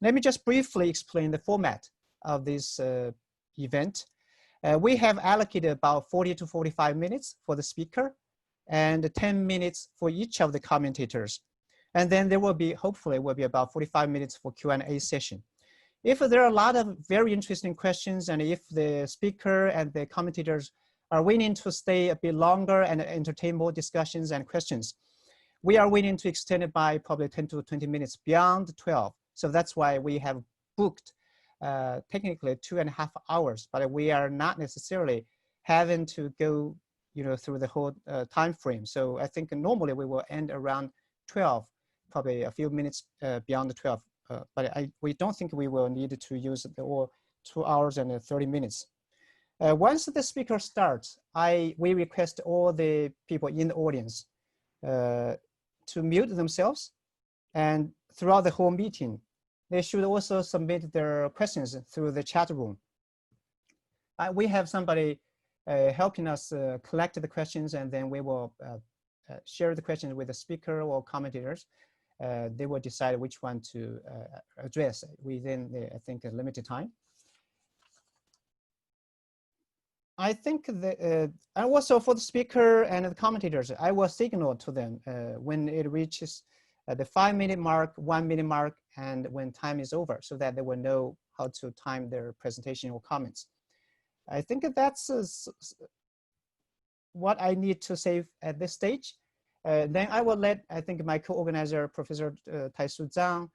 Let me just briefly explain the format of this event. We have allocated about 40 to 45 minutes for the speaker and 10 minutes for each of the commentators. And then there will be, hopefully, will be about 45 minutes for Q&A session. If there are a lot of very interesting questions, and if the speaker and the commentators are willing to stay a bit longer and entertain more discussions and questions, we are willing to extend it by probably 10 to 20 minutes beyond 12. So that's why we have booked technically 2.5 hours, but we are not necessarily having to go through the whole time frame. So I think normally we will end around 12, probably a few minutes beyond the 12. But we don't think we will need to use the all 2 hours and 30 minutes. Once the speaker starts, we request all the people in the audience to mute themselves, and throughout the whole meeting, they should also submit their questions through the chat room. We have somebody helping us collect the questions, and then we will share the questions with the speaker or commentators. They will decide which one to address within, I think, a limited time. I think and also for the speaker and the commentators, I will signal to them when it reaches the 5-minute mark, 1-minute mark, and when time is over, so that they will know how to time their presentation or comments. I think that's what I need to say at this stage. Then I will let, I think, my co-organizer, Professor Taisu Zhang,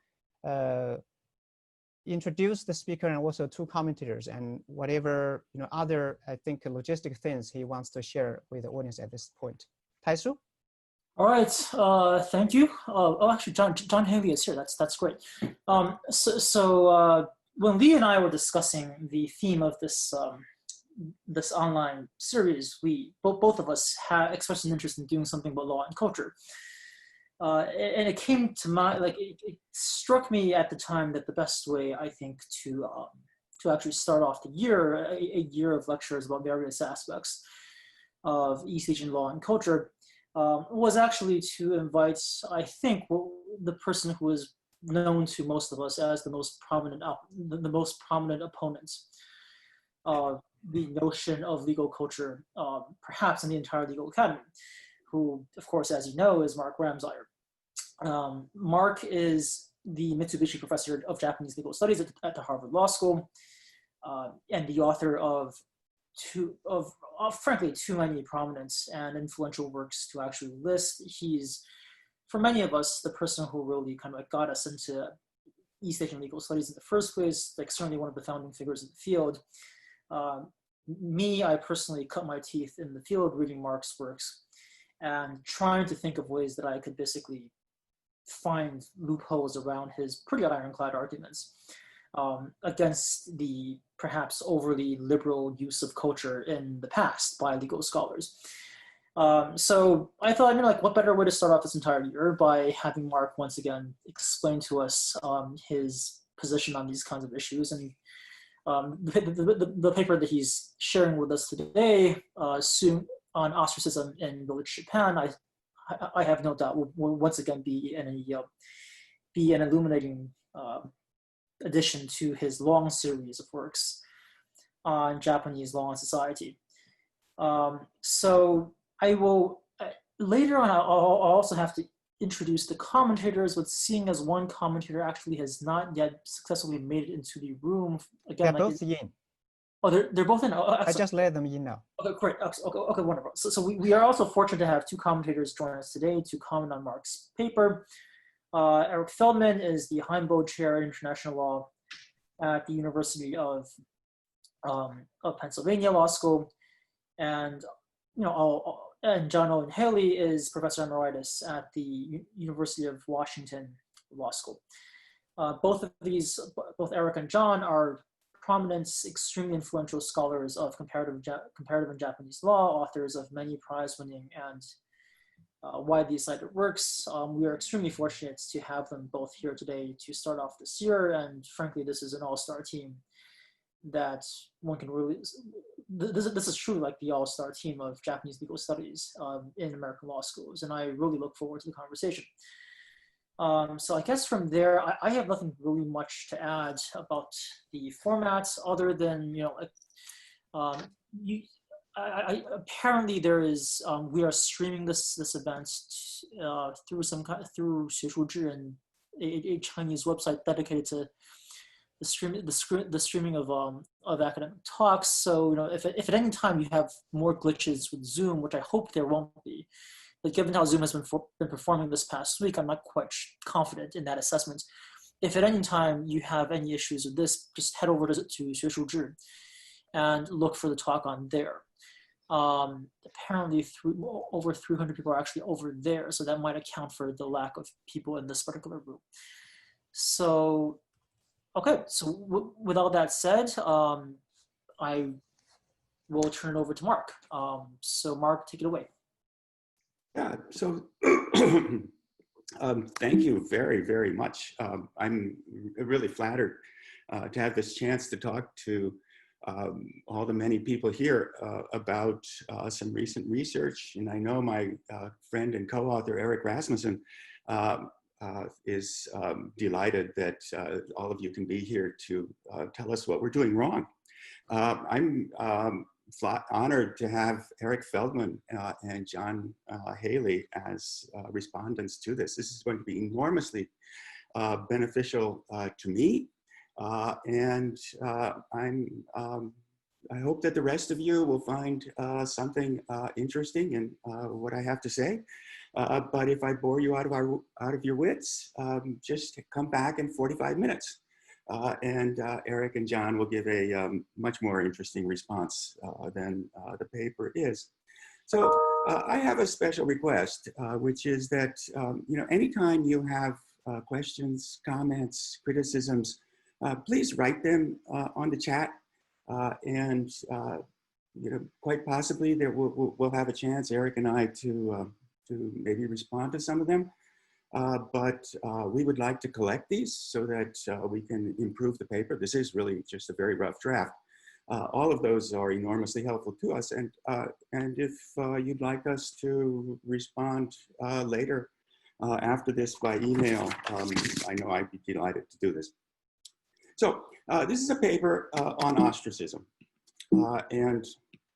introduce the speaker and also 2 commentators, and whatever other, I think, logistic things he wants to share with the audience at this point. Taisu? All right, thank you. Oh, actually, John Haley is here. That's great. So when Lee and I were discussing the theme of this this online series, both of us had expressed an interest in doing something about law and culture. And it came to mind, it struck me at the time that the best way, I think, to actually start off the year, a year of lectures about various aspects of East Asian law and culture, was actually to invite, I think, the person who is known to most of us as the most prominent opponent of the notion of legal culture, perhaps in the entire legal academy, who, of course, as you know, is Mark Ramseyer. Mark is the Mitsubishi Professor of Japanese Legal Studies at the Harvard Law School, and the author of frankly too many prominent and influential works to actually list. He's, for many of us, the person who really kind of got us into East Asian legal studies in the first place, certainly one of the founding figures in the field. I personally cut my teeth in the field reading Mark's works and trying to think of ways that I could basically find loopholes around his pretty ironclad arguments against the perhaps overly liberal use of culture in the past by legal scholars. So I thought, what better way to start off this entire year by having Mark once again explain to us his position on these kinds of issues. And the paper that he's sharing with us today, soon on ostracism in village Japan, I have no doubt will once again be an illuminating addition to his long series of works on Japanese law and society. So I will, later on, I'll also have to introduce the commentators, but seeing as one commentator actually has not yet successfully made it into the room. Again, they're both in. Oh, they're both in? Oh, I just let them in now. Okay, great. Okay, wonderful. So we are also fortunate to have 2 commentators join us today to comment on Mark's paper. Eric Feldman is the Heimbo Chair in International Law at the University of Pennsylvania Law School, and and John Owen Haley is Professor Emeritus at the University of Washington Law School. Both Eric and John are prominent, extremely influential scholars of comparative and Japanese law, authors of many prize-winning and widely cited works. We are extremely fortunate to have them both here today to start off this year, and frankly, this is an all-star team that one can really, this is truly like the all-star team of Japanese legal studies in American law schools, and I really look forward to the conversation. So I guess from there, I have nothing really much to add about the formats other than, apparently there is, we are streaming this event through through 学术志 and a Chinese website dedicated to the streaming of academic talks. So if at any time you have more glitches with Zoom, which I hope there won't be, but given how Zoom has been performing this past week, I'm not quite confident in that assessment. If at any time you have any issues with this, just head over to 学术志 and look for the talk on there. Apparently over 300 people are actually over there, so that might account for the lack of people in this particular room. So, okay, so with all that said, I will turn it over to Mark. So Mark, take it away. Yeah, so thank you very, very much. I'm really flattered to have this chance to talk to all the many people here about some recent research. And I know my friend and co-author, Erik Rasmussen, is delighted that all of you can be here to tell us what we're doing wrong. I'm honored to have Eric Feldman and John Haley as respondents to this. This is going to be enormously beneficial to me. And I hope that the rest of you will find something interesting in what I have to say. But if I bore you out of your wits, just come back in 45 minutes. And Eric and John will give a much more interesting response than the paper is. So I have a special request, which is that anytime you have questions, comments, criticisms, please write them on the chat, and quite possibly we'll have a chance, Eric and I, to maybe respond to some of them. But we would like to collect these so that we can improve the paper. This is really just a very rough draft. All of those are enormously helpful to us, and if you'd like us to respond later after this by email, I know I'd be delighted to do this. So this is a paper on ostracism, and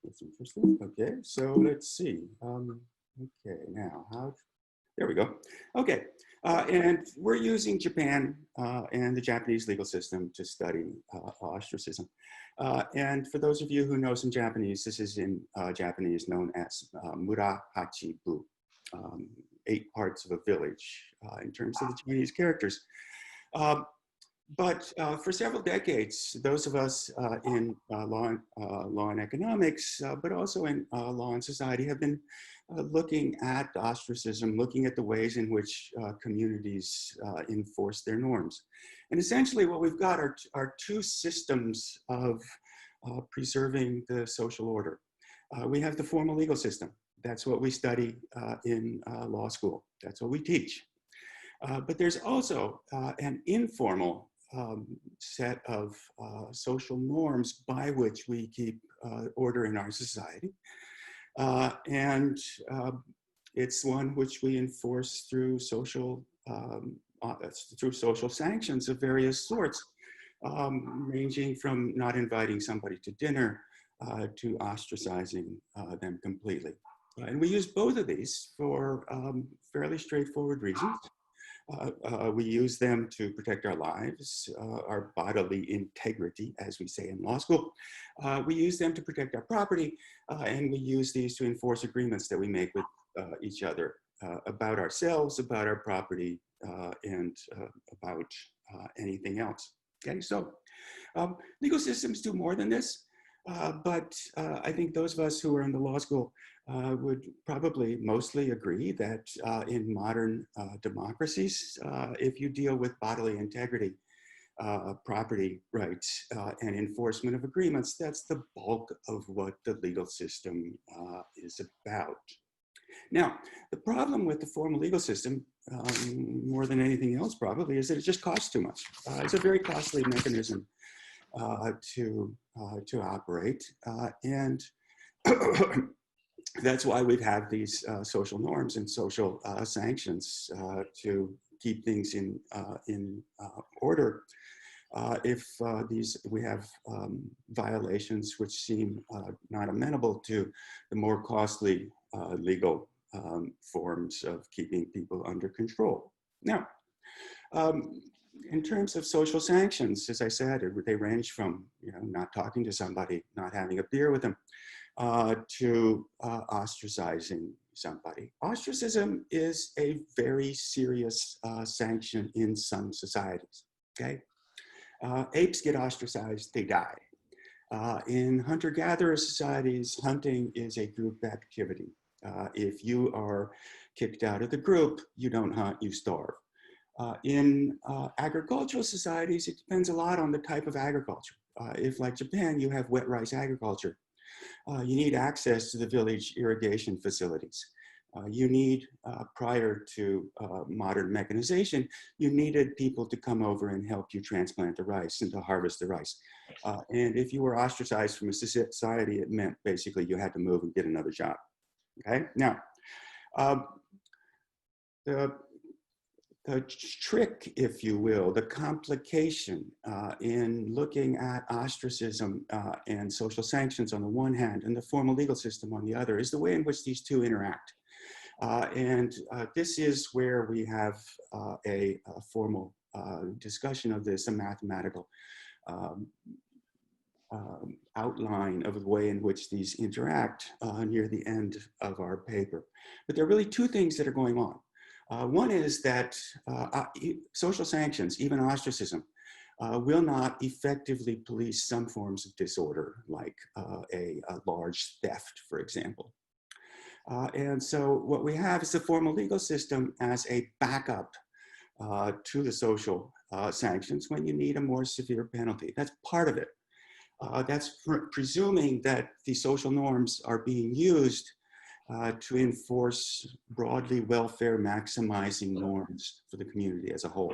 it's interesting. Okay, so let's see. Okay, now there we go. Okay, and we're using Japan and the Japanese legal system to study ostracism. And for those of you who know some Japanese, this is in Japanese known as mura hachibu, 8 parts of a village in terms of the Chinese characters. But for several decades, those of us in law and economics, but also in law and society, have been looking at ostracism, looking at the ways in which communities enforce their norms. And essentially what we've got are 2 systems of preserving the social order. We have the formal legal system. That's what we study in law school. That's what we teach. But there's also an informal set of social norms by which we keep order in our society. And it's one which we enforce through social sanctions of various sorts, ranging from not inviting somebody to dinner to ostracizing them completely. And we use both of these for fairly straightforward reasons. We use them to protect our lives, our bodily integrity, as we say in law school. We use them to protect our property, and we use these to enforce agreements that we make with each other about ourselves, about our property, and about anything else. Okay, so legal systems do more than this, but I think those of us who are in the law school would probably mostly agree that in modern democracies, if you deal with bodily integrity, property rights, and enforcement of agreements, that's the bulk of what the legal system is about. Now, the problem with the formal legal system, more than anything else probably, is that it just costs too much. It's a very costly mechanism to operate, and that's why we've had these social norms and social sanctions to keep things in order if we have violations which seem not amenable to the more costly legal forms of keeping people under control. Now, in terms of social sanctions, as I said, they range from not talking to somebody, not having a beer with them, to ostracizing somebody. Ostracism is a very serious sanction in some societies. Okay, apes get ostracized; they die. In hunter-gatherer societies, hunting is a group activity. If you are kicked out of the group, you don't hunt; you starve. In agricultural societies, it depends a lot on the type of agriculture. If, like Japan, you have wet rice agriculture, you need access to the village irrigation facilities. You need, prior to modern mechanization, you needed people to come over and help you transplant the rice and to harvest the rice. And if you were ostracized from a society, it meant basically you had to move and get another job. Okay, now, the trick, if you will, the complication in looking at ostracism and social sanctions on the one hand and the formal legal system on the other is the way in which these two interact. This is where we have a formal discussion of this, a mathematical outline of the way in which these interact near the end of our paper. But there are really two things that are going on. One is that social sanctions, even ostracism, will not effectively police some forms of disorder, like a large theft, for example. And so what we have is the formal legal system as a backup to the social sanctions when you need a more severe penalty. That's part of it. That's presuming that the social norms are being used to enforce broadly welfare maximizing norms for the community as a whole.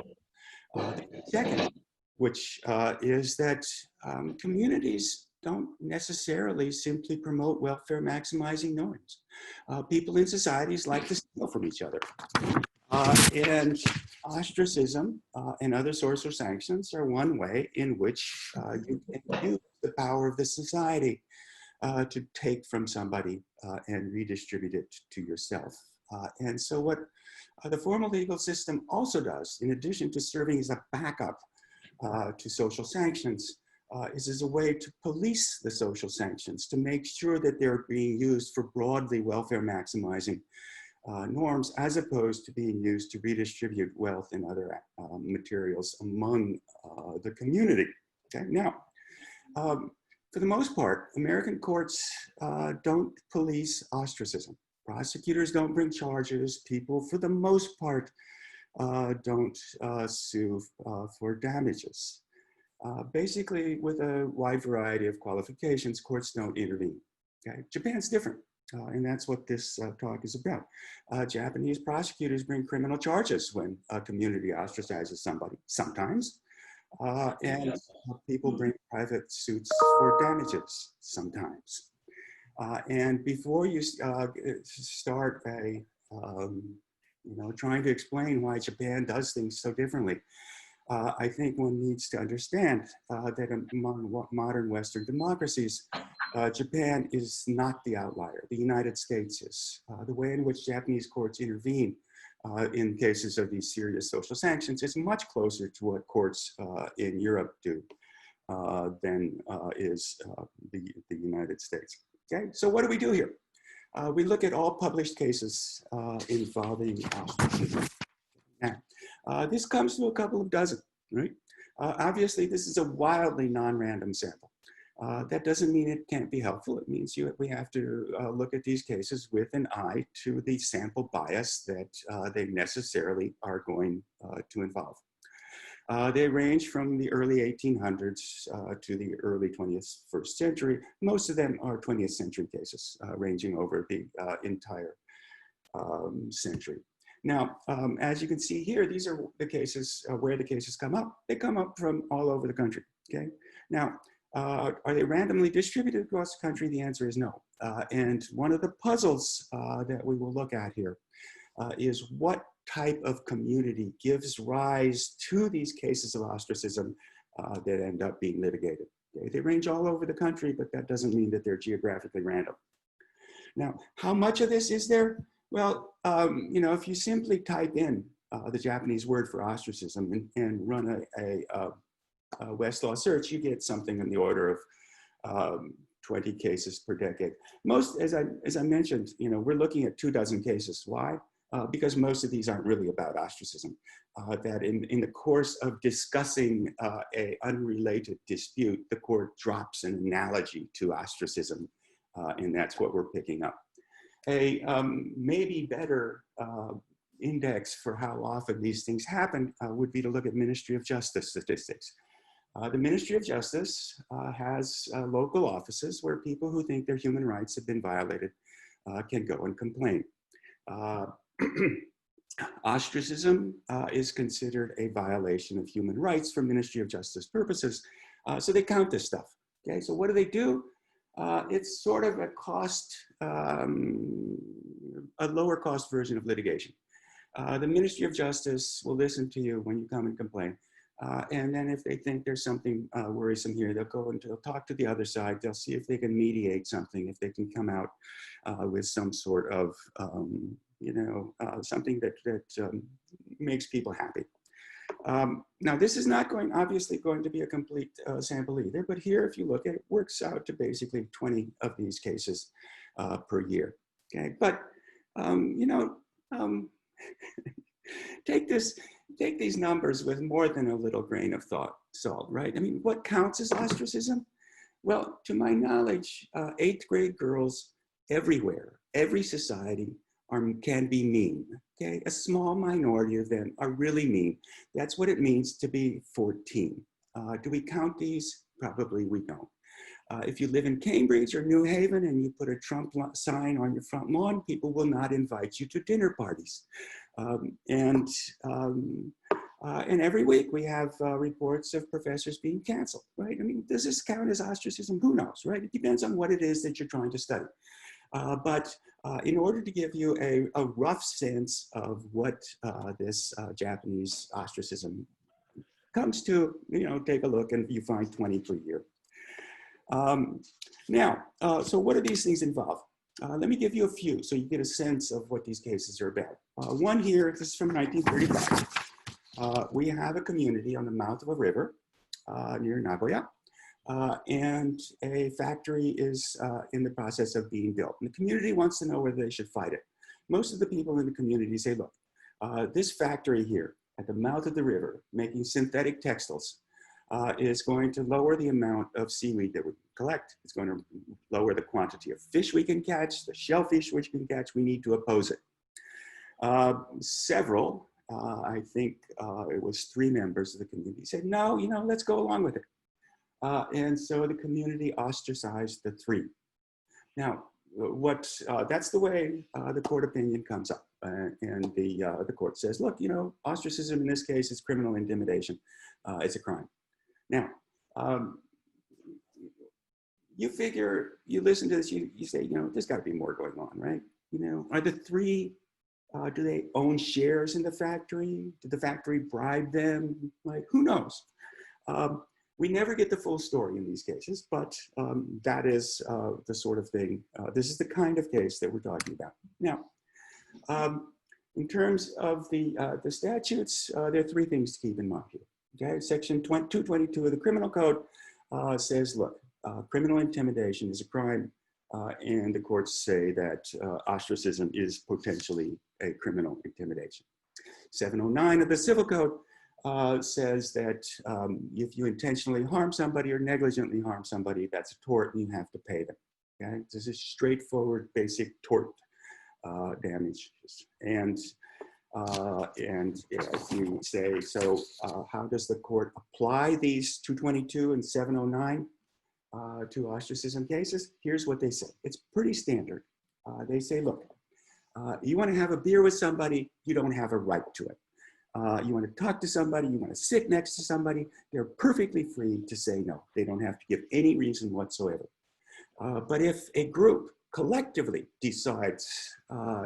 Second, which is that communities don't necessarily simply promote welfare maximizing norms. People in societies like to steal from each other. And ostracism and other social sanctions are one way in which you can use the power of the society to take from somebody and redistribute it to yourself. And so what the formal legal system also does, in addition to serving as a backup to social sanctions, is as a way to police the social sanctions, to make sure that they're being used for broadly welfare maximizing norms, as opposed to being used to redistribute wealth and other materials among the community. Okay, now, for the most part, American courts don't police ostracism. Prosecutors don't bring charges. People, for the most part, don't sue for damages. Basically, with a wide variety of qualifications, courts don't intervene. Okay? Japan's different, and that's what this talk is about. Japanese prosecutors bring criminal charges when a community ostracizes somebody, sometimes. And people bring private suits for damages sometimes. And before you start trying to explain why Japan does things so differently, I think one needs to understand that among modern Western democracies, Japan is not the outlier. The United States is. The way in which Japanese courts intervene in cases of these serious social sanctions is much closer to what courts in Europe do than is the United States. Okay, so what do we do here? We look at all published cases involving ostracism. This comes to a couple of dozen, right? Obviously, this is a wildly non-random sample. That doesn't mean it can't be helpful. It means we have to look at these cases with an eye to the sample bias that they necessarily are going to involve. They range from the early 1800s to the early 21st century. Most of them are 20th century cases, ranging over the entire century. Now, as you can see here, these are the cases where the cases come up. They come up from all over the country, okay? Now, are they randomly distributed across the country? The answer is no. And one of the puzzles that we will look at here is what type of community gives rise to these cases of ostracism that end up being litigated. Okay? They range all over the country, but that doesn't mean that they're geographically random. Now, how much of this is there? Well, you know, if you simply type in the Japanese word for ostracism and run a Westlaw search, you get something in the order of 20 cases per decade. Most, as I mentioned, you know, we're looking at 24 cases. Why? Because most of these aren't really about ostracism. That in the course of discussing a unrelated dispute, the court drops an analogy to ostracism, and that's what we're picking up. A maybe better index for how often these things happen would be to look at Ministry of Justice statistics. The Ministry of Justice has local offices where people who think their human rights have been violated can go and complain. Ostracism is considered a violation of human rights for Ministry of Justice purposes, so they count this stuff. Okay, so what do? It's sort of a cost, a lower cost version of litigation. The Ministry of Justice will listen to you when you come and complain. And then if they think there's something worrisome here, they'll go and they'll talk to the other side. They'll see if they can mediate something, if they can come out with some sort of, you know, something that makes people happy. Now, this is not obviously going to be a complete sample either, but here, if you look at it, works out to basically 20 of these cases per year. Okay, but you know, take these numbers with more than a little grain of salt, right? I mean, what counts as ostracism? Well, to my knowledge, 8th grade girls everywhere, every society can be mean, okay? A small minority of them are really mean. That's what it means to be 14. Do we count these? Probably we don't. If you live in Cambridge or New Haven and you put a Trump sign on your front lawn, people will not invite you to dinner parties. And every week we have reports of professors being canceled, right? I mean, does this count as ostracism? Who knows, right? It depends on what it is that you're trying to study. But in order to give you a rough sense of what this Japanese ostracism comes to, you know, take a look and you find 20 per year. Now, so what do these things involve? Let me give you a few so you get a sense of what these cases are about. One here, this is from 1935. We have a community on the mouth of a river near Nagoya. And a factory is in the process of being built. And the community wants to know whether they should fight it. Most of the people in the community say, look, this factory here at the mouth of the river making synthetic textiles is going to lower the amount of seaweed that we collect. It's going to lower the quantity of fish we can catch, the shellfish we can catch. We need to oppose it. Several, I think it was 3 members of the community said, no, you know, let's go along with it. And so the community ostracized the 3. Now, that's the way the court opinion comes up. And the court says, look, you know, ostracism in this case is criminal intimidation. It's a crime. Now, you figure, you listen to this, you say, you know, there's got to be more going on, right? You know, are the 3, do they own shares in the factory? Did the factory bribe them? Like, who knows? We never get the full story in these cases, but that is the sort of thing, this is the kind of case that we're talking about. Now, in terms of the statutes, there are 3 things to keep in mind here. Okay, section 222 of the Criminal Code says, look, criminal intimidation is a crime, and the courts say that ostracism is potentially a criminal intimidation. 709 of the Civil Code says that if you intentionally harm somebody or negligently harm somebody, that's a tort and you have to pay them. Okay, this is straightforward, basic tort damage. And if you say, so how does the court apply these 222 and 709 to ostracism cases? Here's what they say. It's pretty standard. They say, look, you want to have a beer with somebody, you don't have a right to it. You want to talk to somebody, you want to sit next to somebody, they're perfectly free to say no. They don't have to give any reason whatsoever. But if a group collectively decides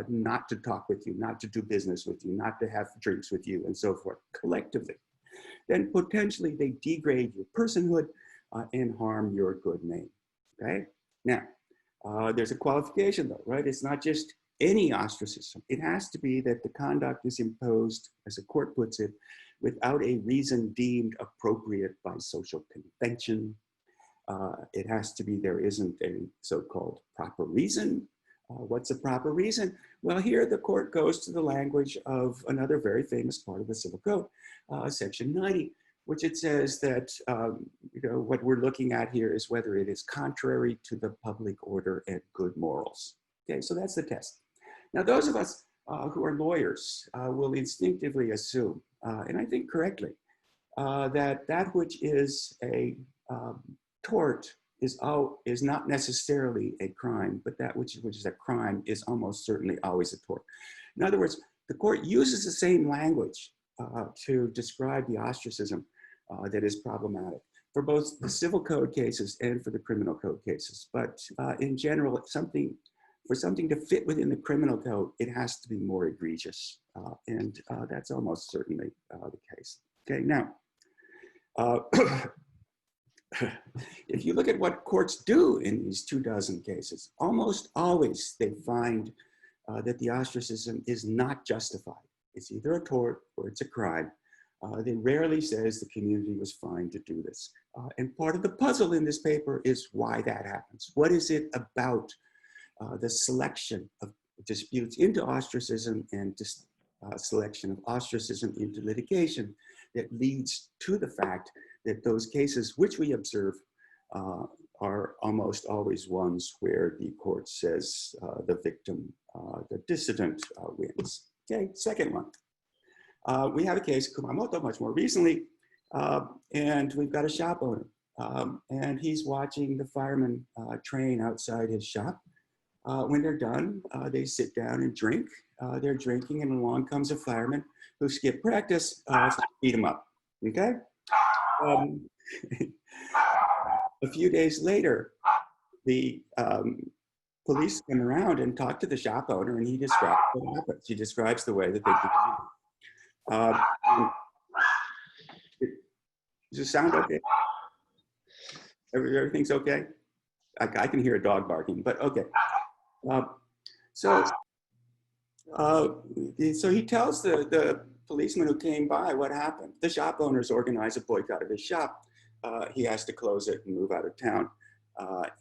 not to talk with you, not to do business with you, not to have drinks with you, and so forth, collectively, then potentially they degrade your personhood and harm your good name, okay? Now, there's a qualification though, right? It's not just any ostracism. It has to be that the conduct is imposed, as the court puts it, without a reason deemed appropriate by social convention. It has to be there isn't a so-called proper reason. What's a proper reason? Well, here the court goes to the language of another very famous part of the Civil Code, Section 90, which it says that what we're looking at here is whether it is contrary to the public order and good morals. Okay, so that's the test. Now, those of us who are lawyers will instinctively assume, and I think correctly, that which is a tort is not necessarily a crime, but that which is a crime is almost certainly always a tort. In other words, the court uses the same language to describe the ostracism that is problematic for both the civil code cases and for the criminal code cases. But in general, for something to fit within the criminal code, it has to be more egregious. And that's almost certainly the case. Okay, now, if you look at what courts do in these 24 cases, almost always they find that the ostracism is not justified. It's either a tort or it's a crime. They rarely says the community was fine to do this. And part of the puzzle in this paper is why that happens. What is it about the selection of disputes into ostracism and selection of ostracism into litigation that leads to the fact that those cases which we observe are almost always ones where the court says the victim, the dissident wins. Okay, second one. We have a case, Kumamoto, much more recently, and we've got a shop owner. And he's watching the firemen train outside his shop. When they're done, they sit down and drink. They're drinking, and along comes a fireman who skipped practice to beat him up, okay? A few days later, the police come around and talk to the shop owner, and he describes what happens. He describes the way that they do. Does it sound okay? Everything's okay? I can hear a dog barking, but okay. So he tells the policeman who came by what happened. The shop owners organize a boycott of his shop. He has to close it and move out of town.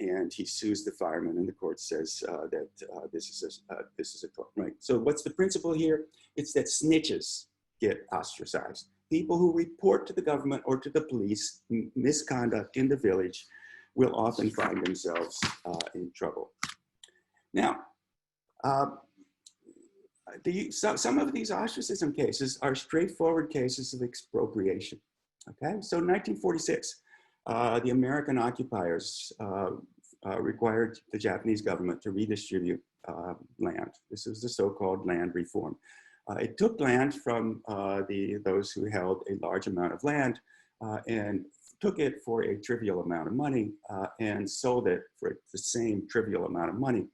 And he sues the fireman, and the court says that this is a tort, right? So what's the principle here? It's that snitches get ostracized. People who report to the government or to the police misconduct in the village will often find themselves in trouble. Now, some of these ostracism cases are straightforward cases of expropriation. Okay, so in 1946, the American occupiers required the Japanese government to redistribute land. This is the so-called land reform. It took land from those who held a large amount of land and took it for a trivial amount of money and sold it for the same trivial amount of money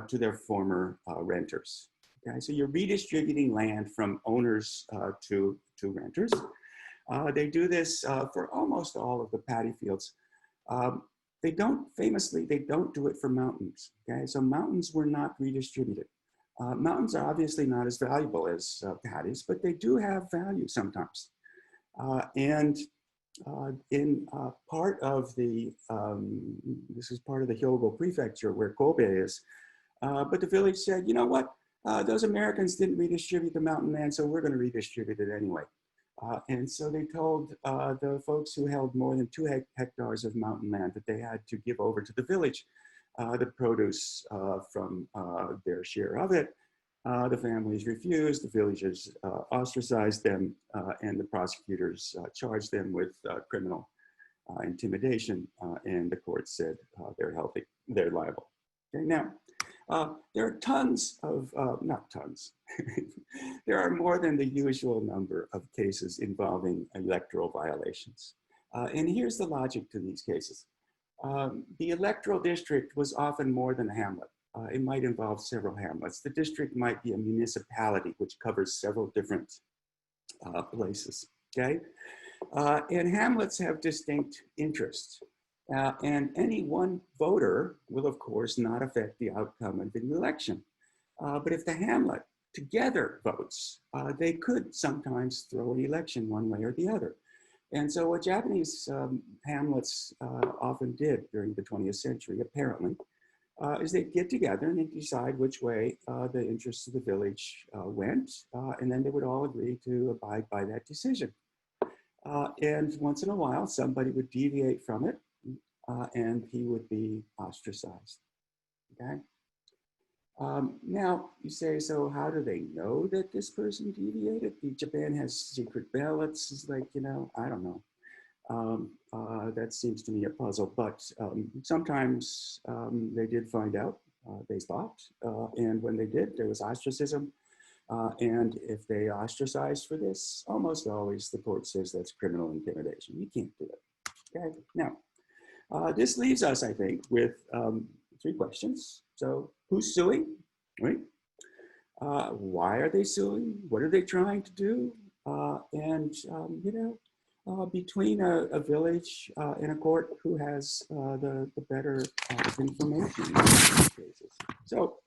to their former renters. Okay, so you're redistributing land from owners to renters. They do this for almost all of the paddy fields. They don't do it for mountains. Okay, so mountains were not redistributed. Mountains are obviously not as valuable as paddies, but they do have value sometimes. And in part of the, this is part of the Hyogo prefecture where Kobe is, but the village said, you know what, those Americans didn't redistribute the mountain land, so we're gonna redistribute it anyway. And so they told the folks who held more than 2 hectares of mountain land that they had to give over to the village the produce from their share of it. The families refused, the villagers ostracized them, and the prosecutors charged them with criminal intimidation, and the court said they're liable. Okay, now, there are tons of, not tons, there are more than the usual number of cases involving electoral violations. And here's the logic to these cases. The electoral district was often more than a hamlet. it might involve several hamlets. The district might be a municipality, which covers several different places, okay? And hamlets have distinct interests. And any one voter will, of course, not affect the outcome of the election. But if the hamlet together votes, they could sometimes throw an election one way or the other. And so what Japanese hamlets often did during the 20th century, apparently, is they'd get together and they'd decide which way the interests of the village went, and then they would all agree to abide by that decision. And once in a while, somebody would deviate from it, and he would be ostracized, okay? Now, you say, so how do they know that this person deviated? Japan has secret ballots. It's like, you know, I don't know. That seems to me a puzzle, but sometimes they did find out, they thought, and when they did, there was ostracism. And if they ostracized for this, almost always the court says that's criminal intimidation. You can't do it, okay? Now, this leaves us, I think, with 3 questions. So who's suing, right? Why are they suing? What are they trying to do? And, you know, between a village and a court, who has the better information in these cases. So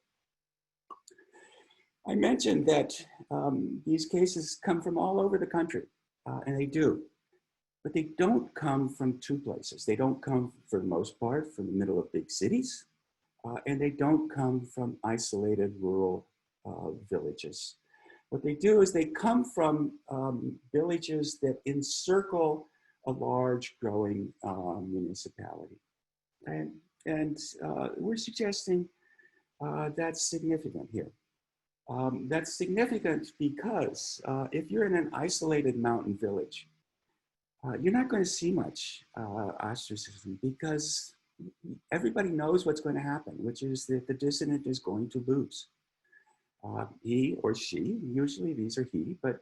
I mentioned that these cases come from all over the country, and they do. But they don't come from 2 places. They don't come, for the most part, from the middle of big cities, and they don't come from isolated rural villages. What they do is they come from villages that encircle a large growing municipality. And we're suggesting that's significant here. That's significant because if you're in an isolated mountain village, you're not going to see much ostracism because everybody knows what's going to happen, which is that the dissident is going to lose. He or she, usually these are he, but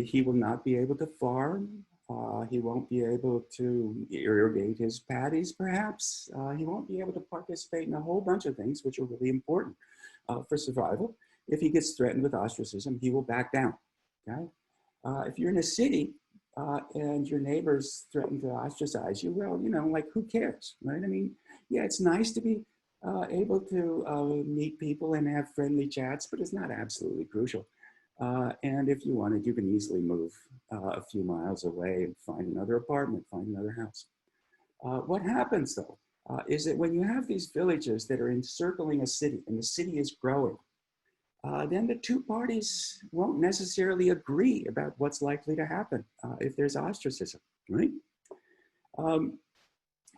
he will not be able to farm. He won't be able to irrigate his paddies, perhaps. He won't be able to participate in a whole bunch of things which are really important for survival. If he gets threatened with ostracism, he will back down, okay? If you're in a city and your neighbors threaten to ostracize you, well, you know, like, who cares, right? I mean, yeah, it's nice to be able to meet people and have friendly chats, but it's not absolutely crucial. And if you wanted, you can easily move a few miles away and find another apartment, find another house. What happens though, is that when you have these villages that are encircling a city and the city is growing, then the 2 parties won't necessarily agree about what's likely to happen if there's ostracism, right?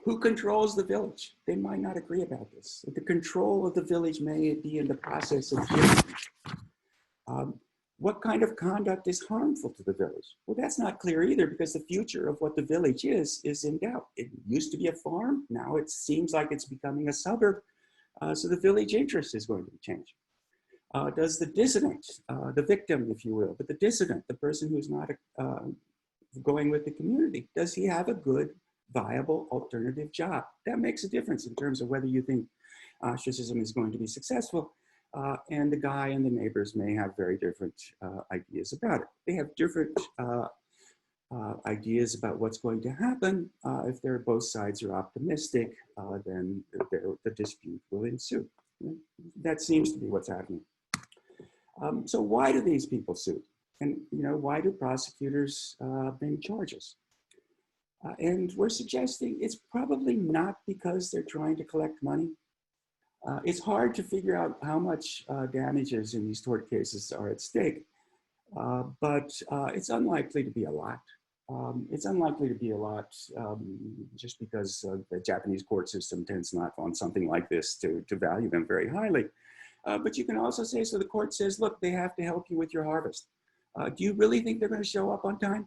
Who controls the village? They might not agree about this. The control of the village may be in the process of healing. What kind of conduct is harmful to the village? Well, that's not clear either, because the future of what the village is in doubt. It used to be a farm. Now it seems like it's becoming a suburb. So the village interest is going to change. Does the dissident, the victim, if you will, but the dissident, the person who's not going with the community, does he have a good, viable alternative job? That makes a difference in terms of whether you think ostracism is going to be successful. And the guy and the neighbors may have very different ideas about it. They have different ideas about what's going to happen. If both sides are optimistic, then the dispute will ensue. That seems to be what's happening. So why do these people sue? And why do prosecutors bring charges? And we're suggesting it's probably not because they're trying to collect money. It's hard to figure out how much damages in these tort cases are at stake, but it's unlikely to be a lot. It's unlikely to be a lot just because the Japanese court system tends not on something like this to value them very highly. But you can also say, so the court says, look, they have to help you with your harvest. Do you really think they're going to show up on time?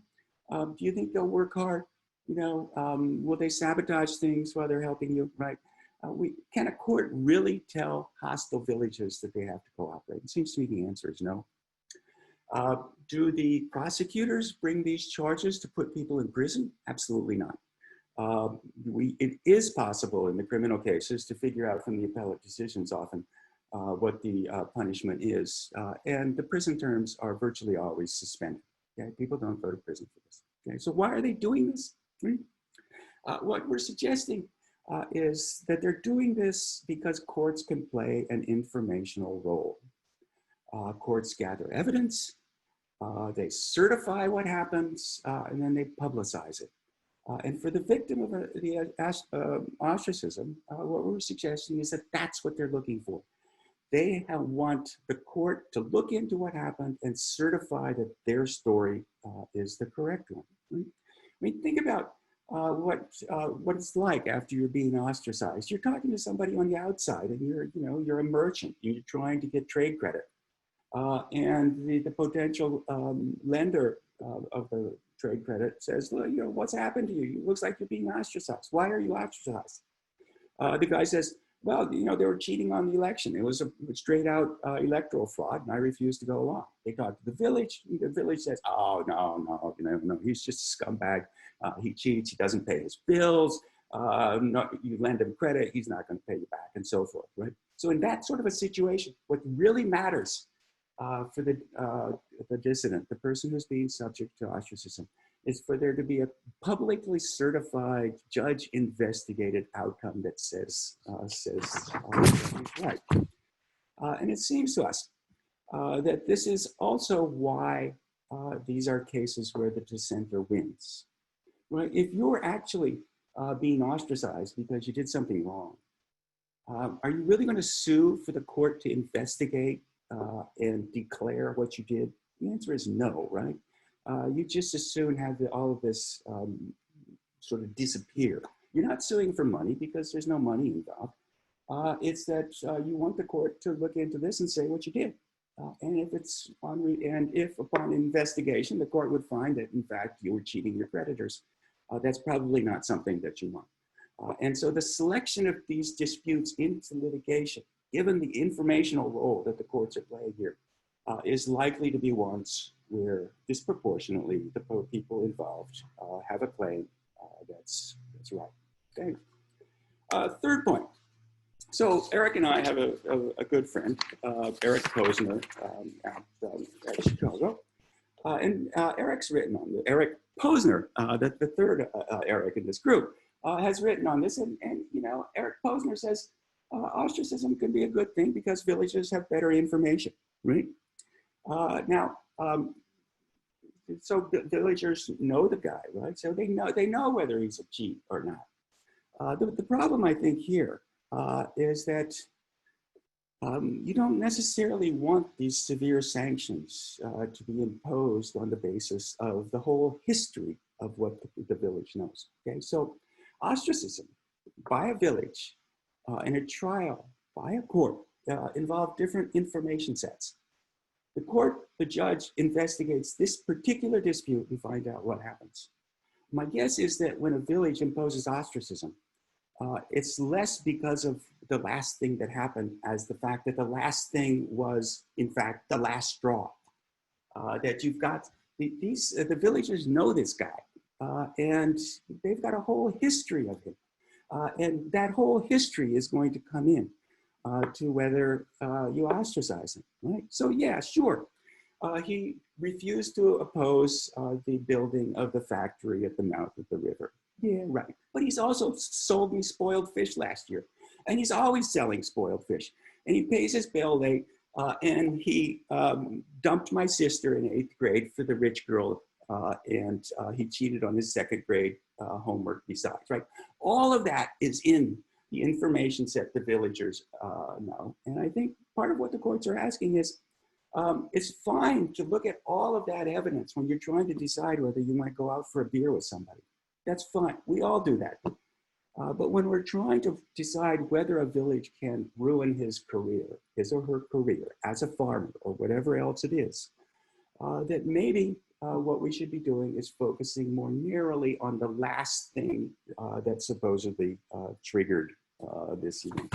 Do you think they'll work hard? Will they sabotage things while they're helping you, right? Can a court really tell hostile villages that they have to cooperate? It seems to me the answer is no. Do the prosecutors bring these charges to put people in prison? Absolutely not. it is possible in the criminal cases to figure out from the appellate decisions often what the punishment is. And the prison terms are virtually always suspended. Okay? People don't go to prison for this. Okay? So why are they doing this? What we're suggesting is that they're doing this because courts can play an informational role. Courts gather evidence, they certify what happens, and then they publicize it. And for the victim of the ostracism, what we're suggesting is that that's what they're looking for. They want the court to look into what happened and certify that their story is the correct one. I mean, think about what it's like after you're being ostracized. You're talking to somebody on the outside, and you're a merchant. You're trying to get trade credit, and the potential lender of the trade credit says, "Well, what's happened to you? It looks like you're being ostracized. Why are you ostracized?" The guy says, "Well, they were cheating on the election. It was a straight out electoral fraud, and I refused to go along." They got to the village. The village says, "Oh, no, he's just a scumbag. He cheats. He doesn't pay his bills. No, you lend him credit, he's not going to pay you back," and so forth. Right. So in that sort of a situation, what really matters for the dissident, the person who's being subject to ostracism, is for there to be a publicly certified, judge-investigated outcome that says right. And it seems to us that this is also why these are cases where the dissenter wins. Right? If you're actually being ostracized because you did something wrong, are you really going to sue for the court to investigate and declare what you did? The answer is no, right? You just as soon have all of this sort of disappear. You're not suing for money because there's no money involved. It's that you want the court to look into this and say what you did. And if upon investigation, the court would find that in fact you were cheating your creditors, that's probably not something that you want. And so the selection of these disputes into litigation, given the informational role that the courts are playing here, is likely to be ones where disproportionately the people involved have a claim that's right. Okay. Third point. So Eric and I have a good friend, Eric Posner, at Chicago. And Eric's written on this. Eric Posner, the third Eric in this group, has written on this. And Eric Posner says ostracism can be a good thing because villagers have better information, right? So villagers know the guy, right? So they know whether he's a cheat or not. The problem, I think, here is that you don't necessarily want these severe sanctions to be imposed on the basis of the whole history of what the village knows. Okay, so ostracism by a village in a trial by a court involve different information sets. The judge investigates this particular dispute and find out what happens. My guess is that when a village imposes ostracism, it's less because of the last thing that happened as the fact that the last thing was, in fact, the last straw. That you've got, the villagers know this guy, and they've got a whole history of him. And that whole history is going to come in to whether you ostracize him, right? So yeah, sure. He refused to oppose the building of the factory at the mouth of the river. Yeah, right. But he's also sold me spoiled fish last year. And he's always selling spoiled fish. And he pays his bill late. And he dumped my sister in 8th grade for the rich girl. And he cheated on his 2nd grade homework besides, right? All of that is in the information set the villagers know. And I think part of what the courts are asking is, it's fine to look at all of that evidence when you're trying to decide whether you might go out for a beer with somebody. That's fine. We all do that. But when we're trying to decide whether a village can ruin his career, his or her career as a farmer or whatever else it is, that maybe what we should be doing is focusing more narrowly on the last thing that supposedly triggered this event.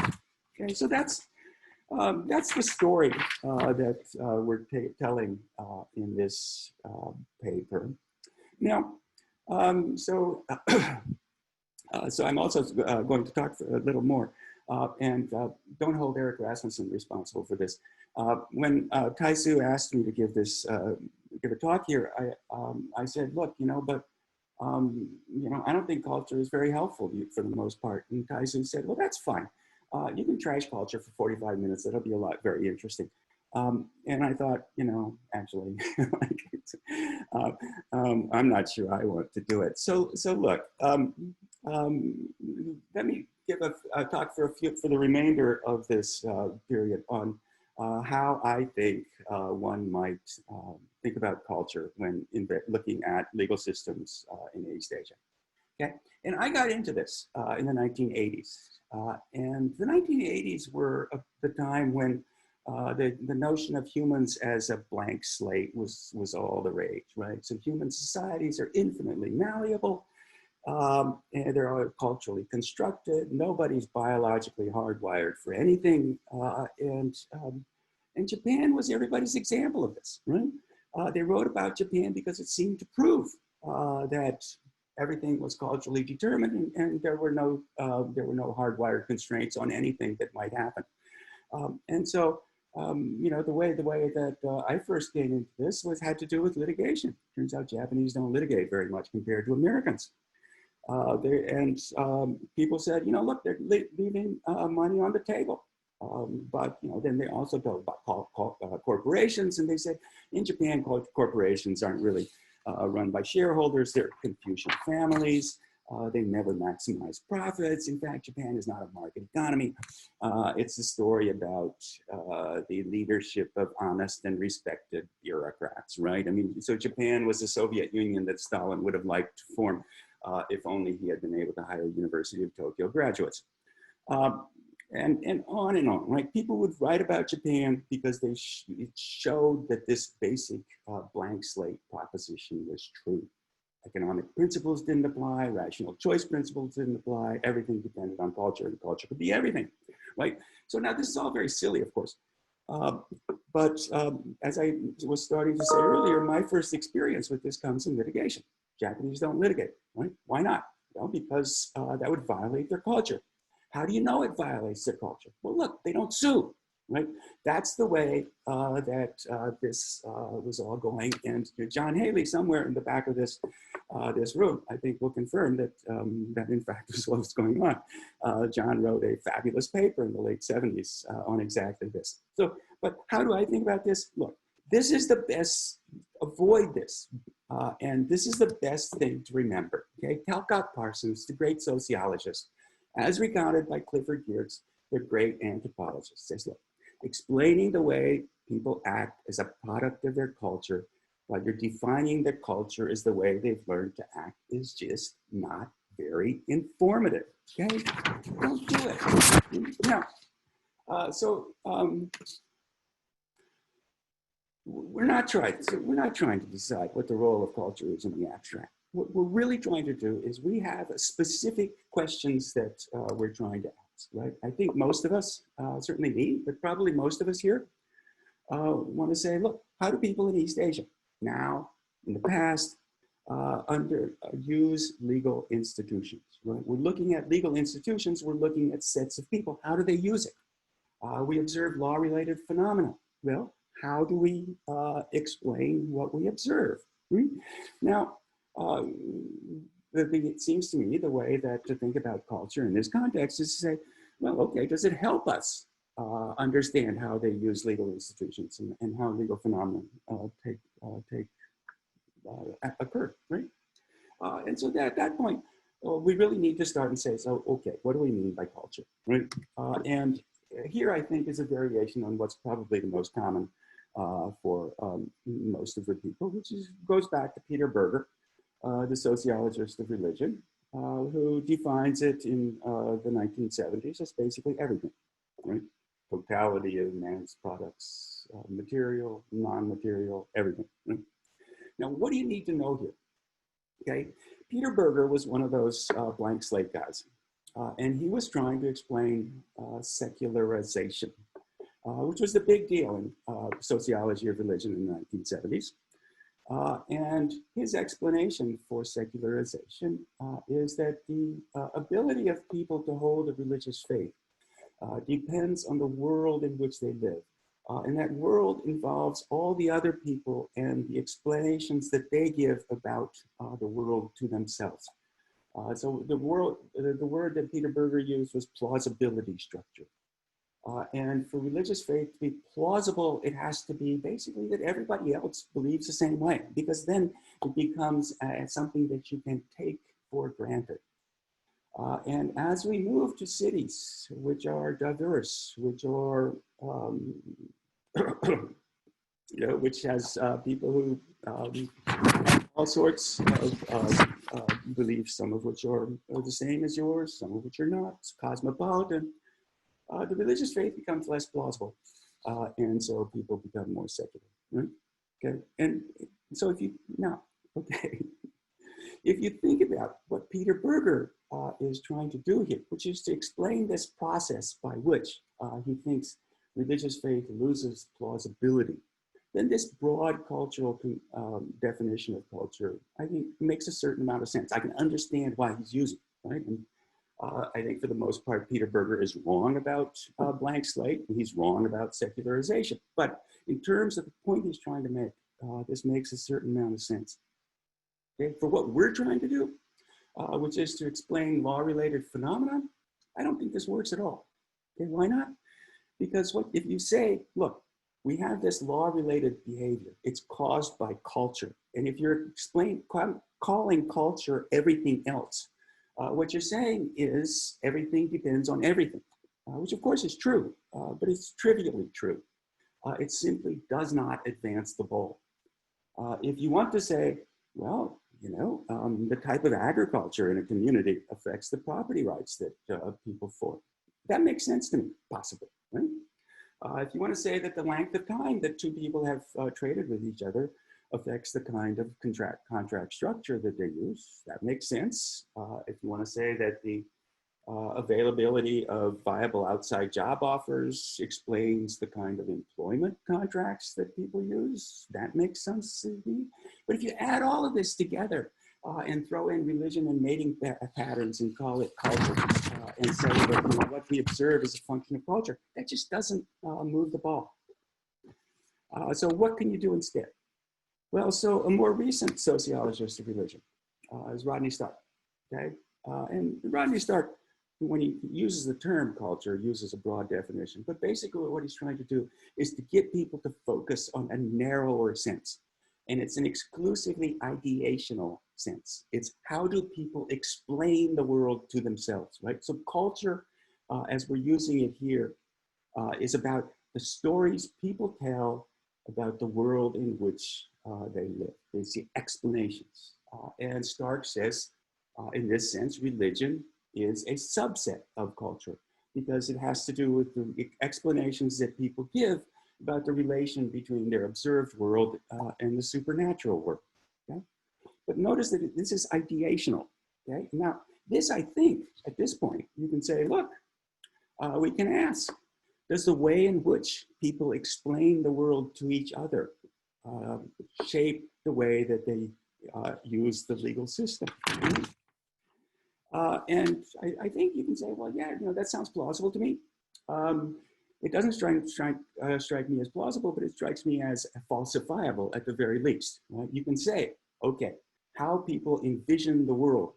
Okay, so that's the story that we're telling in this paper. Now, So I'm also going to talk for a little more. And don't hold Eric Rasmussen responsible for this. When Taisu asked me to give this, give a talk here, I said, look, but I don't think culture is very helpful for the most part. And Taisu said, well, that's fine. You can trash culture for 45 minutes. That'll be very interesting. And I thought, actually, I'm not sure I want to do it. So look, let me give a talk for the remainder of this period on how I think one might think about culture when looking at legal systems in East Asia. Okay, and I got into this in the 1980s, and the 1980s were the time when the notion of humans as a blank slate was all the rage, right? So human societies are infinitely malleable. And they're all culturally constructed. Nobody's biologically hardwired for anything. And Japan was everybody's example of this, right? They wrote about Japan because it seemed to prove that everything was culturally determined, and there were no hardwired constraints on anything that might happen. And so, the way that I first came into this had to do with litigation. Turns out Japanese don't litigate very much compared to Americans. People said, look, they're leaving money on the table. But then they also talk about corporations, and they said in Japan, corporations aren't really run by shareholders. They're Confucian families. They never maximize profits. In fact, Japan is not a market economy. It's a story about the leadership of honest and respected bureaucrats, right? I mean, so Japan was the Soviet Union that Stalin would have liked to form if only he had been able to hire University of Tokyo graduates. And on, right? People would write about Japan because it showed that this basic blank slate proposition was true. Economic principles didn't apply, rational choice principles didn't apply, everything depended on culture, and culture could be everything, right? So now this is all very silly, of course. But as I was starting to say earlier, my first experience with this comes in litigation. Japanese don't litigate, right? Why not? Well, because that would violate their culture. How do you know it violates their culture? Well, look, they don't sue, right? That's the way that this was all going. And John Haley, somewhere in the back of this room, I think will confirm that that in fact is what's going on. John wrote a fabulous paper in the late 70s on exactly this. So, but how do I think about this? Look, this is the best, avoid this. And this is the best thing to remember, okay? Talcott Parsons, the great sociologist, as recounted by Clifford Geertz, the great anthropologist, says, look, explaining the way people act as a product of their culture while you're defining their culture as the way they've learned to act is just not very informative, okay? Don't do it. Now, we're not trying to decide what the role of culture is in the abstract. What we're really trying to do is we have specific questions that we're trying to ask, right? I think most of us, certainly me, but probably most of us here, want to say, look, how do people in East Asia now, in the past, use legal institutions, right? We're looking at legal institutions, we're looking at sets of people. How do they use it? We observe law-related phenomena. Well, how do we explain what we observe? Right? Now, it seems to me the way that to think about culture in this context is to say, well, okay, does it help us understand how they use legal institutions and how legal phenomena occur, right? And so at that point, we really need to start and say, so, okay, what do we mean by culture, right? And here I think is a variation on what's probably the most common for most of the people, which goes back to Peter Berger, the sociologist of religion, who defines it in the 1970s as basically everything, right? Totality of man's products, material, non-material, everything. Right? Now, what do you need to know here? Okay, Peter Berger was one of those blank slate guys, and he was trying to explain secularization, which was the big deal in sociology of religion in the 1970s. And his explanation for secularization is that the ability of people to hold a religious faith depends on the world in which they live. And that world involves all the other people and the explanations that they give about the world to themselves. So the word that Peter Berger used was plausibility structure. And for religious faith to be plausible, it has to be basically that everybody else believes the same way, because then it becomes something that you can take for granted. And as we move to cities which are diverse, which are, which has people who all sorts of beliefs, some of which are the same as yours, some of which are not, it's cosmopolitan, the religious faith becomes less plausible. And so people become more secular, right? Okay, and so if you think about what Peter Berger is trying to do here, which is to explain this process by which he thinks religious faith loses plausibility, then this broad cultural definition of culture, I think, makes a certain amount of sense. I can understand why he's using it, right? And I think for the most part, Peter Berger is wrong about blank slate, and he's wrong about secularization. But in terms of the point he's trying to make, this makes a certain amount of sense. Okay? For what we're trying to do, which is to explain law-related phenomena, I don't think this works at all. Okay, why not? Because if you say, look, we have this law-related behavior, it's caused by culture. And if you're calling culture everything else, what you're saying is everything depends on everything, which of course is true, but it's trivially true. It simply does not advance the ball. If you want to say, well, the type of agriculture in a community affects the property rights that people form. That makes sense to me, possibly, right? If you want to say that the length of time that two people have traded with each other affects the kind of contract structure that they use, that makes sense. If you want to say that the availability of viable outside job offers explains the kind of employment contracts that people use, that makes sense to me. But if you add all of this together and throw in religion and mating patterns and call it culture and say that what we observe is a function of culture, that just doesn't move the ball. So what can you do instead? Well, so a more recent sociologist of religion is Rodney Stark, okay? And Rodney Stark, when he uses the term culture, uses a broad definition, but basically what he's trying to do is to get people to focus on a narrower sense. And it's an exclusively ideational sense. It's how do people explain the world to themselves, right? So culture, as we're using it here, is about the stories people tell about the world in which they live. They see explanations. And Stark says, in this sense, religion is a subset of culture because it has to do with the explanations that people give about the relation between their observed world and the supernatural world. Okay? But notice that this is ideational. Okay? Now, this, I think, at this point, you can say, look, we can ask, does the way in which people explain the world to each other shape the way that they use the legal system? And I think you can say, well, yeah, that sounds plausible to me. It doesn't strike me as plausible, but it strikes me as falsifiable at the very least. Right? You can say, okay, how people envision the world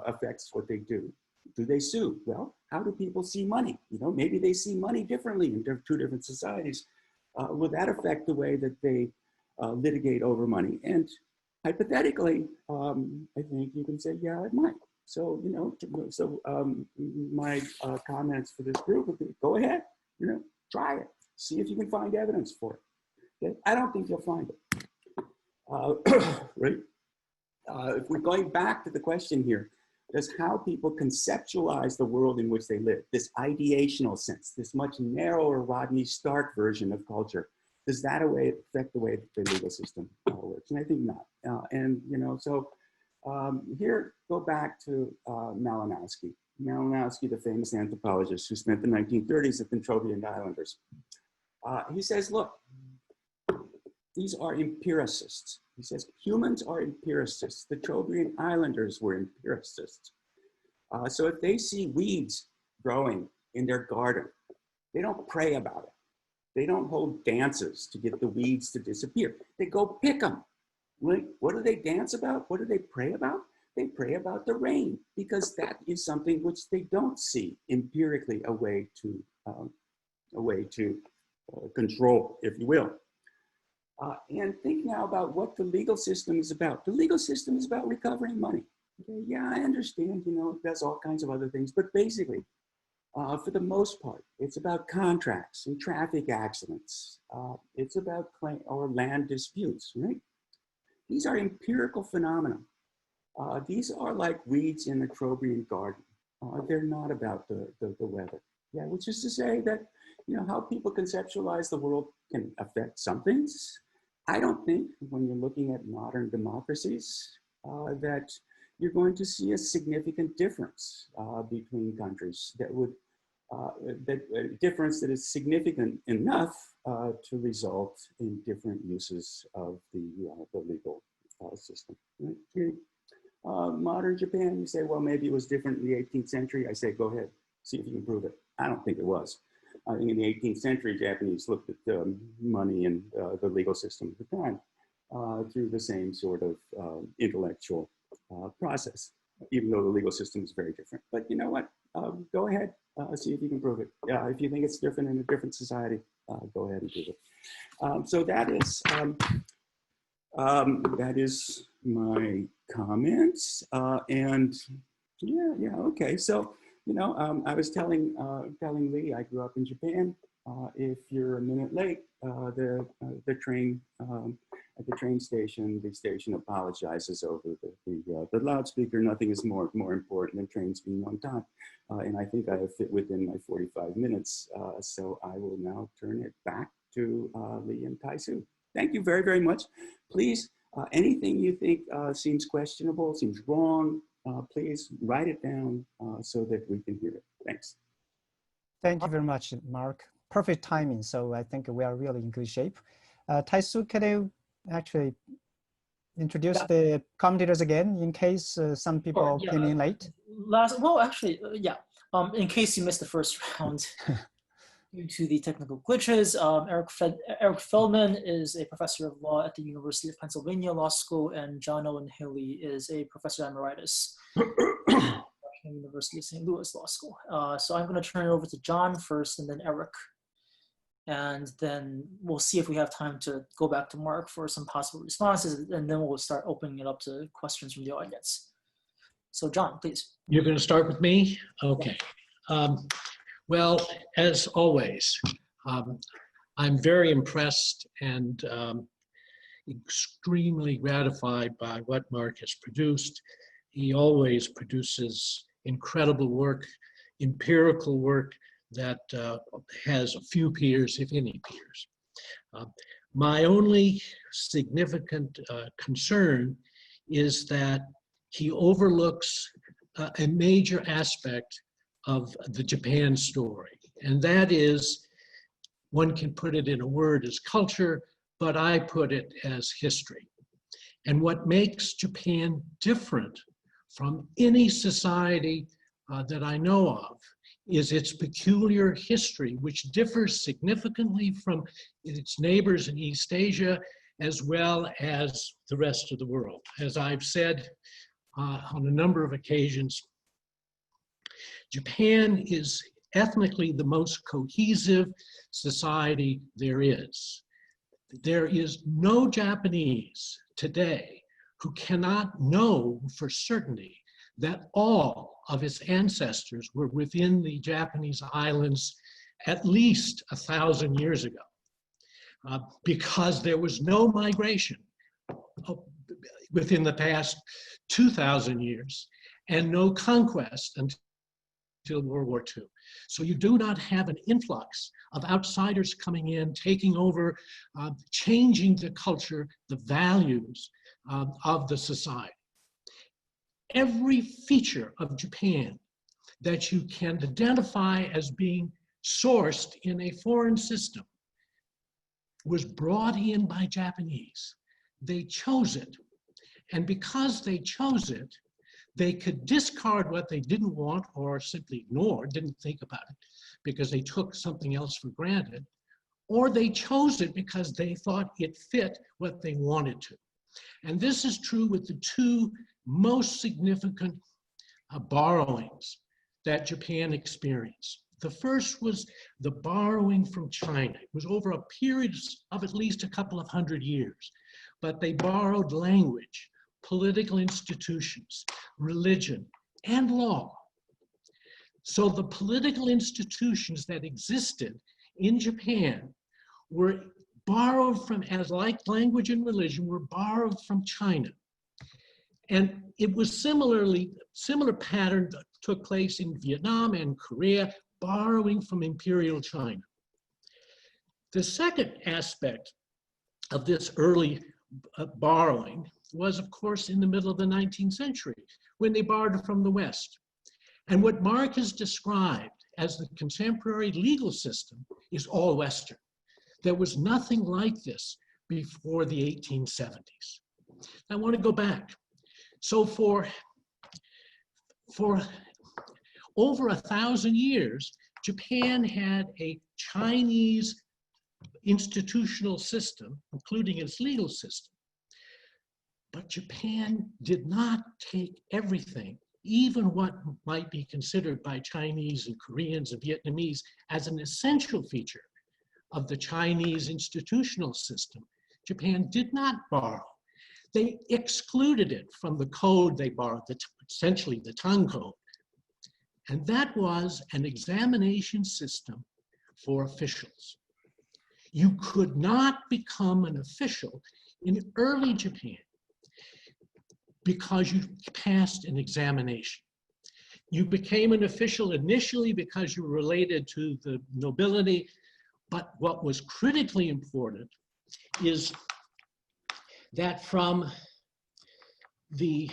affects what they do. Do they sue? Well, how do people see money? Maybe they see money differently in two different societies. Will that affect the way that they litigate over money? And hypothetically, I think you can say, yeah, it might. So, my comments for this group would be, go ahead, try it. See if you can find evidence for it. Okay? I don't think you'll find it. Right? If we're going back to the question here, is how people conceptualize the world in which they live, this ideational sense, this much narrower Rodney Stark version of culture, does that affect the way that the legal system works? And I think not. Here, go back to Malinowski. Malinowski, the famous anthropologist who spent the 1930s at the Trobriand Islanders. He says, look, These are empiricists. He says humans are empiricists. The Trobriand Islanders were empiricists. So if they see weeds growing in their garden, they don't pray about it. They don't hold dances to get the weeds to disappear. They go pick them. Right? What do they dance about? What do they pray about? They pray about the rain, because that is something which they don't see empirically a way to control, if you will. And think now about what the legal system is about. The legal system is about recovering money. Okay? Yeah, I understand, you know, it does all kinds of other things, but basically, for the most part, it's about contracts and traffic accidents. It's about claim or land disputes, right? These are empirical phenomena. These are like weeds in the Trobriand garden. They're not about the weather. Yeah, which is to say that, you know, how people conceptualize the world can affect some things. I don't think when you're looking at modern democracies that you're going to see a significant difference between countries that would, difference that is significant enough to result in different uses of the legal system. Right? Modern Japan, you say, well, maybe it was different in the 18th century. I say, go ahead, see if you can prove it. I don't think it was. I think in the 18th century, Japanese looked at money and the legal system at the time through the same sort of intellectual process, even though the legal system is very different. But you know what? Go ahead, see if you can prove it. If you think it's different in a different society, go ahead and prove it. So that is my comments. And yeah, okay. So, you know, I was telling Lee, I grew up in Japan. If you're a minute late, the train at the train station, the station apologizes over the loudspeaker. Nothing is more important than trains being on time. And I think I have fit within my 45 minutes. So I will now turn it back to Lee and Tai-Soo. Thank you very, very much. Please, anything you think seems questionable, seems wrong, please write it down so that we can hear it. Thanks. Thank you very much, Mark. Perfect timing. So I think we are really in good shape. Tai-Soo, can you actually introduce the commentators again in case some people came in late? In case you missed the first round, due to the technical glitches, Eric Feldman is a professor of law at the University of Pennsylvania Law School, and John Owen Hilly is a professor emeritus at the University of St. Louis Law School. So I'm going to turn it over to John first, and then Eric. And then we'll see if we have time to go back to Mark for some possible responses, and then we'll start opening it up to questions from the audience. So John, please. You're going to start with me? Okay. Well, as always, I'm very impressed and extremely gratified by what Mark has produced. He always produces incredible work, empirical work that has a few peers, if any peers. My only significant concern is that he overlooks a major aspect of the Japan story. And that is, one can put it in a word as culture, but I put it as history. And what makes Japan different from any society that I know of is its peculiar history, which differs significantly from its neighbors in East Asia, as well as the rest of the world. As I've said on a number of occasions, Japan is ethnically the most cohesive society there is. There is no Japanese today who cannot know for certainty that all of its ancestors were within the Japanese islands at least 1,000 years ago, because there was no migration within the past 2,000 years and no conquest until World War II. So you do not have an influx of outsiders coming in, taking over, changing the culture, the values of the society. Every feature of Japan that you can identify as being sourced in a foreign system was brought in by Japanese. They chose it. And because they chose it, they could discard what they didn't want or simply ignore, didn't think about it, because they took something else for granted, or they chose it because they thought it fit what they wanted to. And this is true with the two most significant borrowings that Japan experienced. The first was the borrowing from China. It was over a period of at least a couple of hundred years, but they borrowed language, political institutions, religion, and law. So the political institutions that existed in Japan were borrowed from, as like language and religion, were borrowed from China. And it was similar pattern that took place in Vietnam and Korea, borrowing from imperial China. The second aspect of this early borrowing was, of course, in the middle of the 19th century, when they borrowed from the West. And what Mark has described as the contemporary legal system is all Western. There was nothing like this before the 1870s. I want to go back. So for over 1,000 years, Japan had a Chinese institutional system, including its legal system. But Japan did not take everything, even what might be considered by Chinese and Koreans and Vietnamese as an essential feature of the Chinese institutional system. Japan did not borrow. They excluded it from the code they borrowed, essentially the Tang Code. And that was an examination system for officials. You could not become an official in early Japan because you passed an examination. You became an official initially because you were related to the nobility, but what was critically important is that from the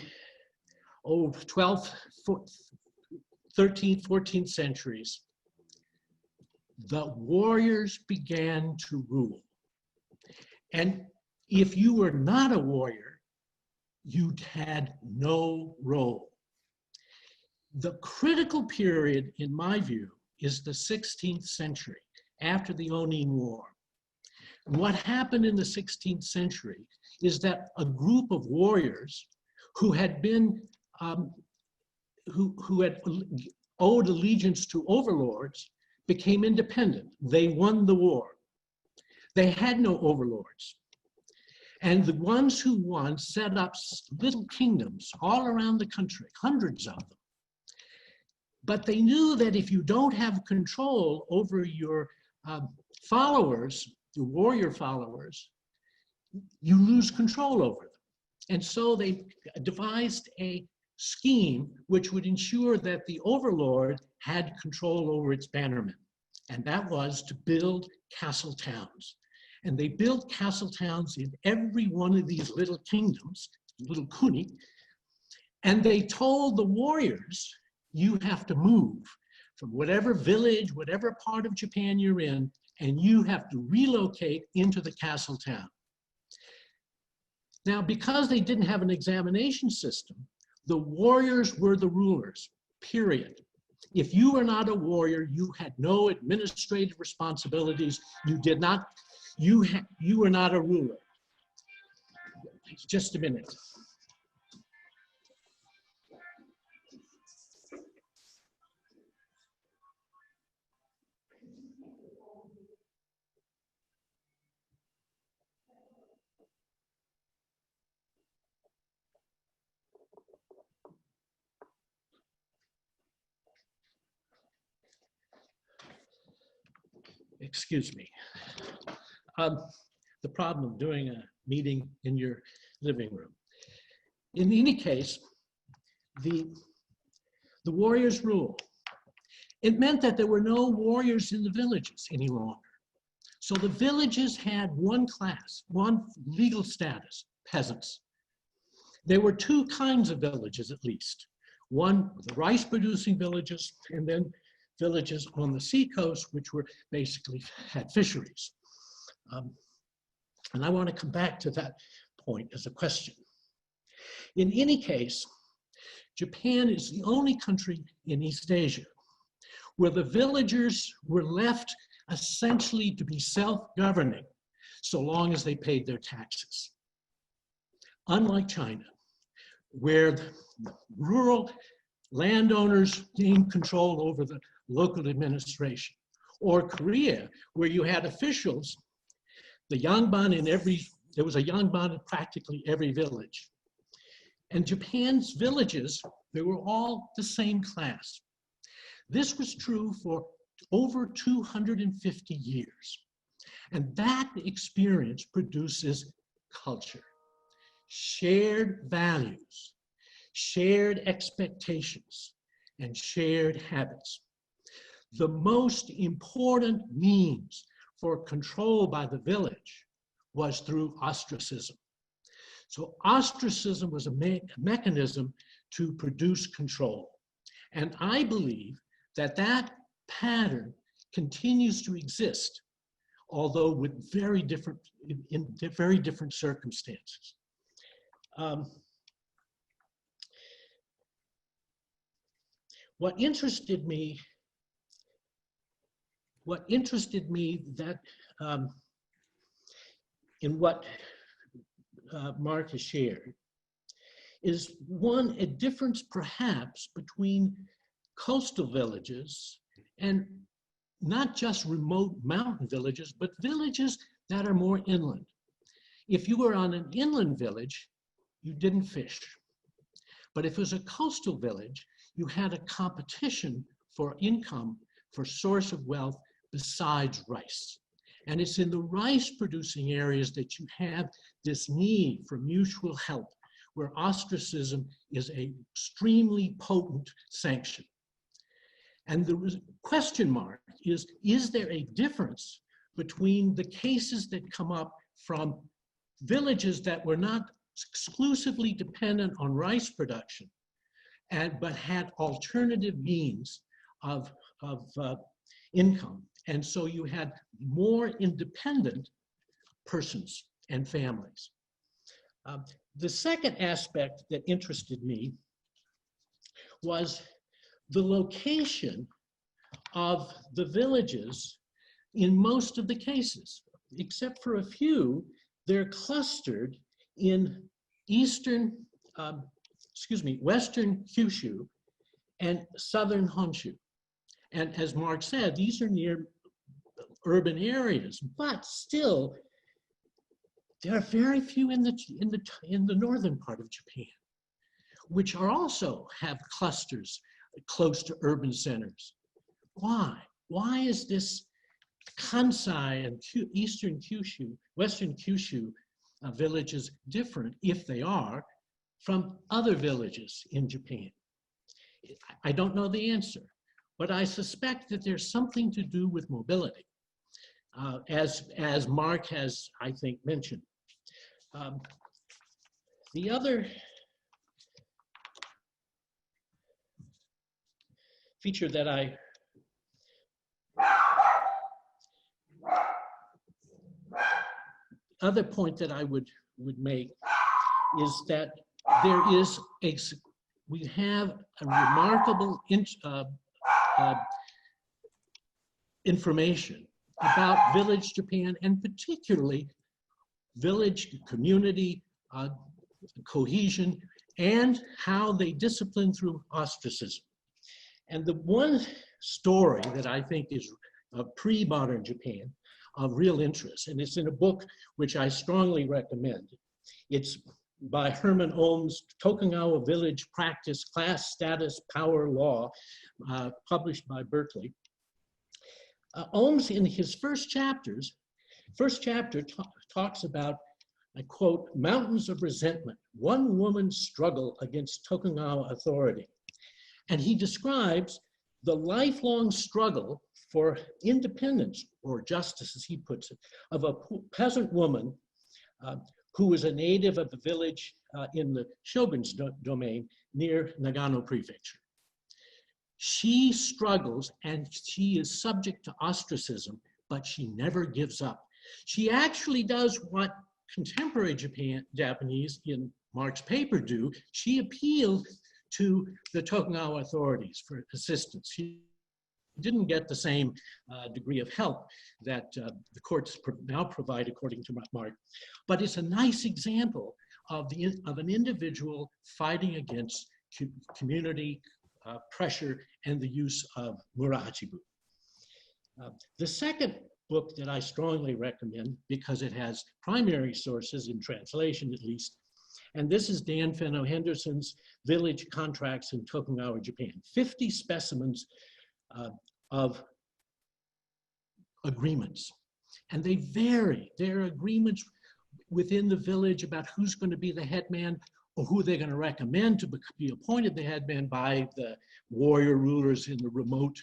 12th, 13th, 14th centuries, the warriors began to rule. And if you were not a warrior, you had no role. The critical period, in my view, is the 16th century, after the Onin War. And what happened in the 16th century is that a group of warriors who had been, who had owed allegiance to overlords became independent. They won the war. They had no overlords. And the ones who won set up little kingdoms all around the country, hundreds of them. But they knew that if you don't have control over your followers, the warrior followers, you lose control over them. And so they devised a scheme which would ensure that the overlord had control over its bannermen. And that was to build castle towns. And they built castle towns in every one of these little kingdoms, little kuni, and they told the warriors, you have to move from whatever village, whatever part of Japan you're in, and you have to relocate into the castle town. Now, because they didn't have an examination system, the warriors were the rulers, period. If you were not a warrior, you had no administrative responsibilities. You did not, you were not a ruler. Just a minute. Excuse me. The problem of doing a meeting in your living room. In any case, the warriors' rule. It meant that there were no warriors in the villages any longer. So the villages had one class, one legal status, peasants. There were two kinds of villages at least. One, the rice-producing villages, and then villages on the seacoast, which were basically had fisheries. And I want to come back to that point as a question. In any case, Japan is the only country in East Asia where the villagers were left essentially to be self-governing so long as they paid their taxes. Unlike China, where the rural landowners gained control over the local administration, or Korea, where you had officials, the yangban there was a yangban in practically every village. And Japan's villages, they were all the same class. This was true for over 250 years. And that experience produces culture, shared values, shared expectations, and shared habits. The most important means for control by the village was through ostracism. So ostracism was a mechanism to produce control. And I believe that that pattern continues to exist, although with in very different circumstances. What interested me that in what Mark has shared is one, a difference perhaps between coastal villages and not just remote mountain villages, but villages that are more inland. If you were on an inland village, you didn't fish. But if it was a coastal village, you had a competition for income, for source of wealth besides rice. And it's in the rice producing areas that you have this need for mutual help, where ostracism is an extremely potent sanction. And the question mark is there a difference between the cases that come up from villages that were not exclusively dependent on rice production, but had alternative means of income? And so you had more independent persons and families. The second aspect that interested me was the location of the villages in most of the cases. Except for a few, they're clustered in western Kyushu and southern Honshu. And as Mark said, these are near urban areas, but still, there are very few in the northern part of Japan, which are also have clusters close to urban centers. Why? Why is this Kansai and eastern Kyushu, western Kyushu villages different, if they are, from other villages in Japan? I don't know the answer, but I suspect that there's something to do with mobility, as Mark has, I think, mentioned. The other feature that other point that I would make is that we have a remarkable information about village Japan, and particularly village community cohesion and how they discipline through ostracism. And the one story that I think is of pre-modern Japan of real interest, and it's in a book which I strongly recommend. It's by Herman Ohm's Tokugawa Village Practice, Class Status, Power, Law, published by Berkeley. Ohm's, in his first chapter talks about, I quote, mountains of resentment, one woman's struggle against Tokugawa authority. And he describes the lifelong struggle for independence, or justice as he puts it, of a peasant woman who was a native of the village in the Shogun's domain near Nagano Prefecture. She struggles and she is subject to ostracism, but she never gives up. She actually does what contemporary Japanese in Mark's paper do. She appealed to the Tokugawa authorities for assistance. She didn't get the same degree of help that the courts now provide, according to Mark. But it's a nice example of an individual fighting against community pressure and the use of murahachibu. The second book that I strongly recommend, because it has primary sources in translation at least, and this is Dan Fenno Henderson's Village Contracts in Tokugawa, Japan. 50 specimens of agreements. And they vary. There are agreements within the village about who's going to be the headman or who they're going to recommend to be appointed the headman by the warrior rulers in the remote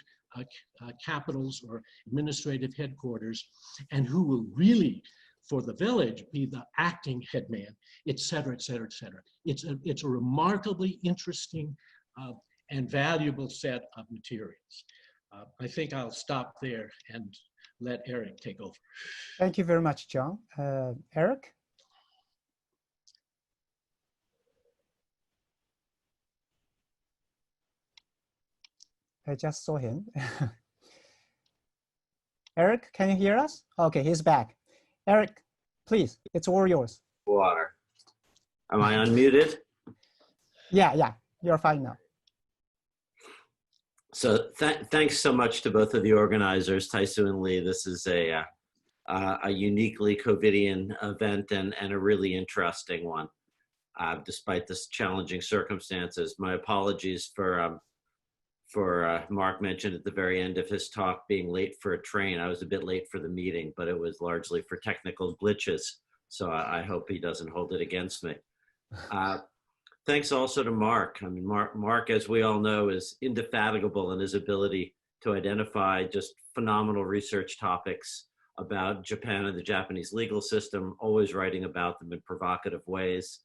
capitals or administrative headquarters, and who will really, for the village, be the acting headman, et cetera, et cetera, et cetera. It's a remarkably interesting and valuable set of materials. I think I'll stop there and let Eric take over. Thank you very much, John. Eric? I just saw him. Eric, can you hear us? Okay, he's back. Eric, please, it's all yours. Water. Am I unmuted? Yeah, you're fine now. So thanks so much to both of the organizers, Taisu and Lee. This is a uniquely COVIDian event and a really interesting one, despite this challenging circumstances. My apologies for Mark mentioned at the very end of his talk being late for a train. I was a bit late for the meeting, but it was largely for technical glitches. So I hope he doesn't hold it against me. Thanks also to Mark. I mean, Mark, as we all know, is indefatigable in his ability to identify just phenomenal research topics about Japan and the Japanese legal system, always writing about them in provocative ways.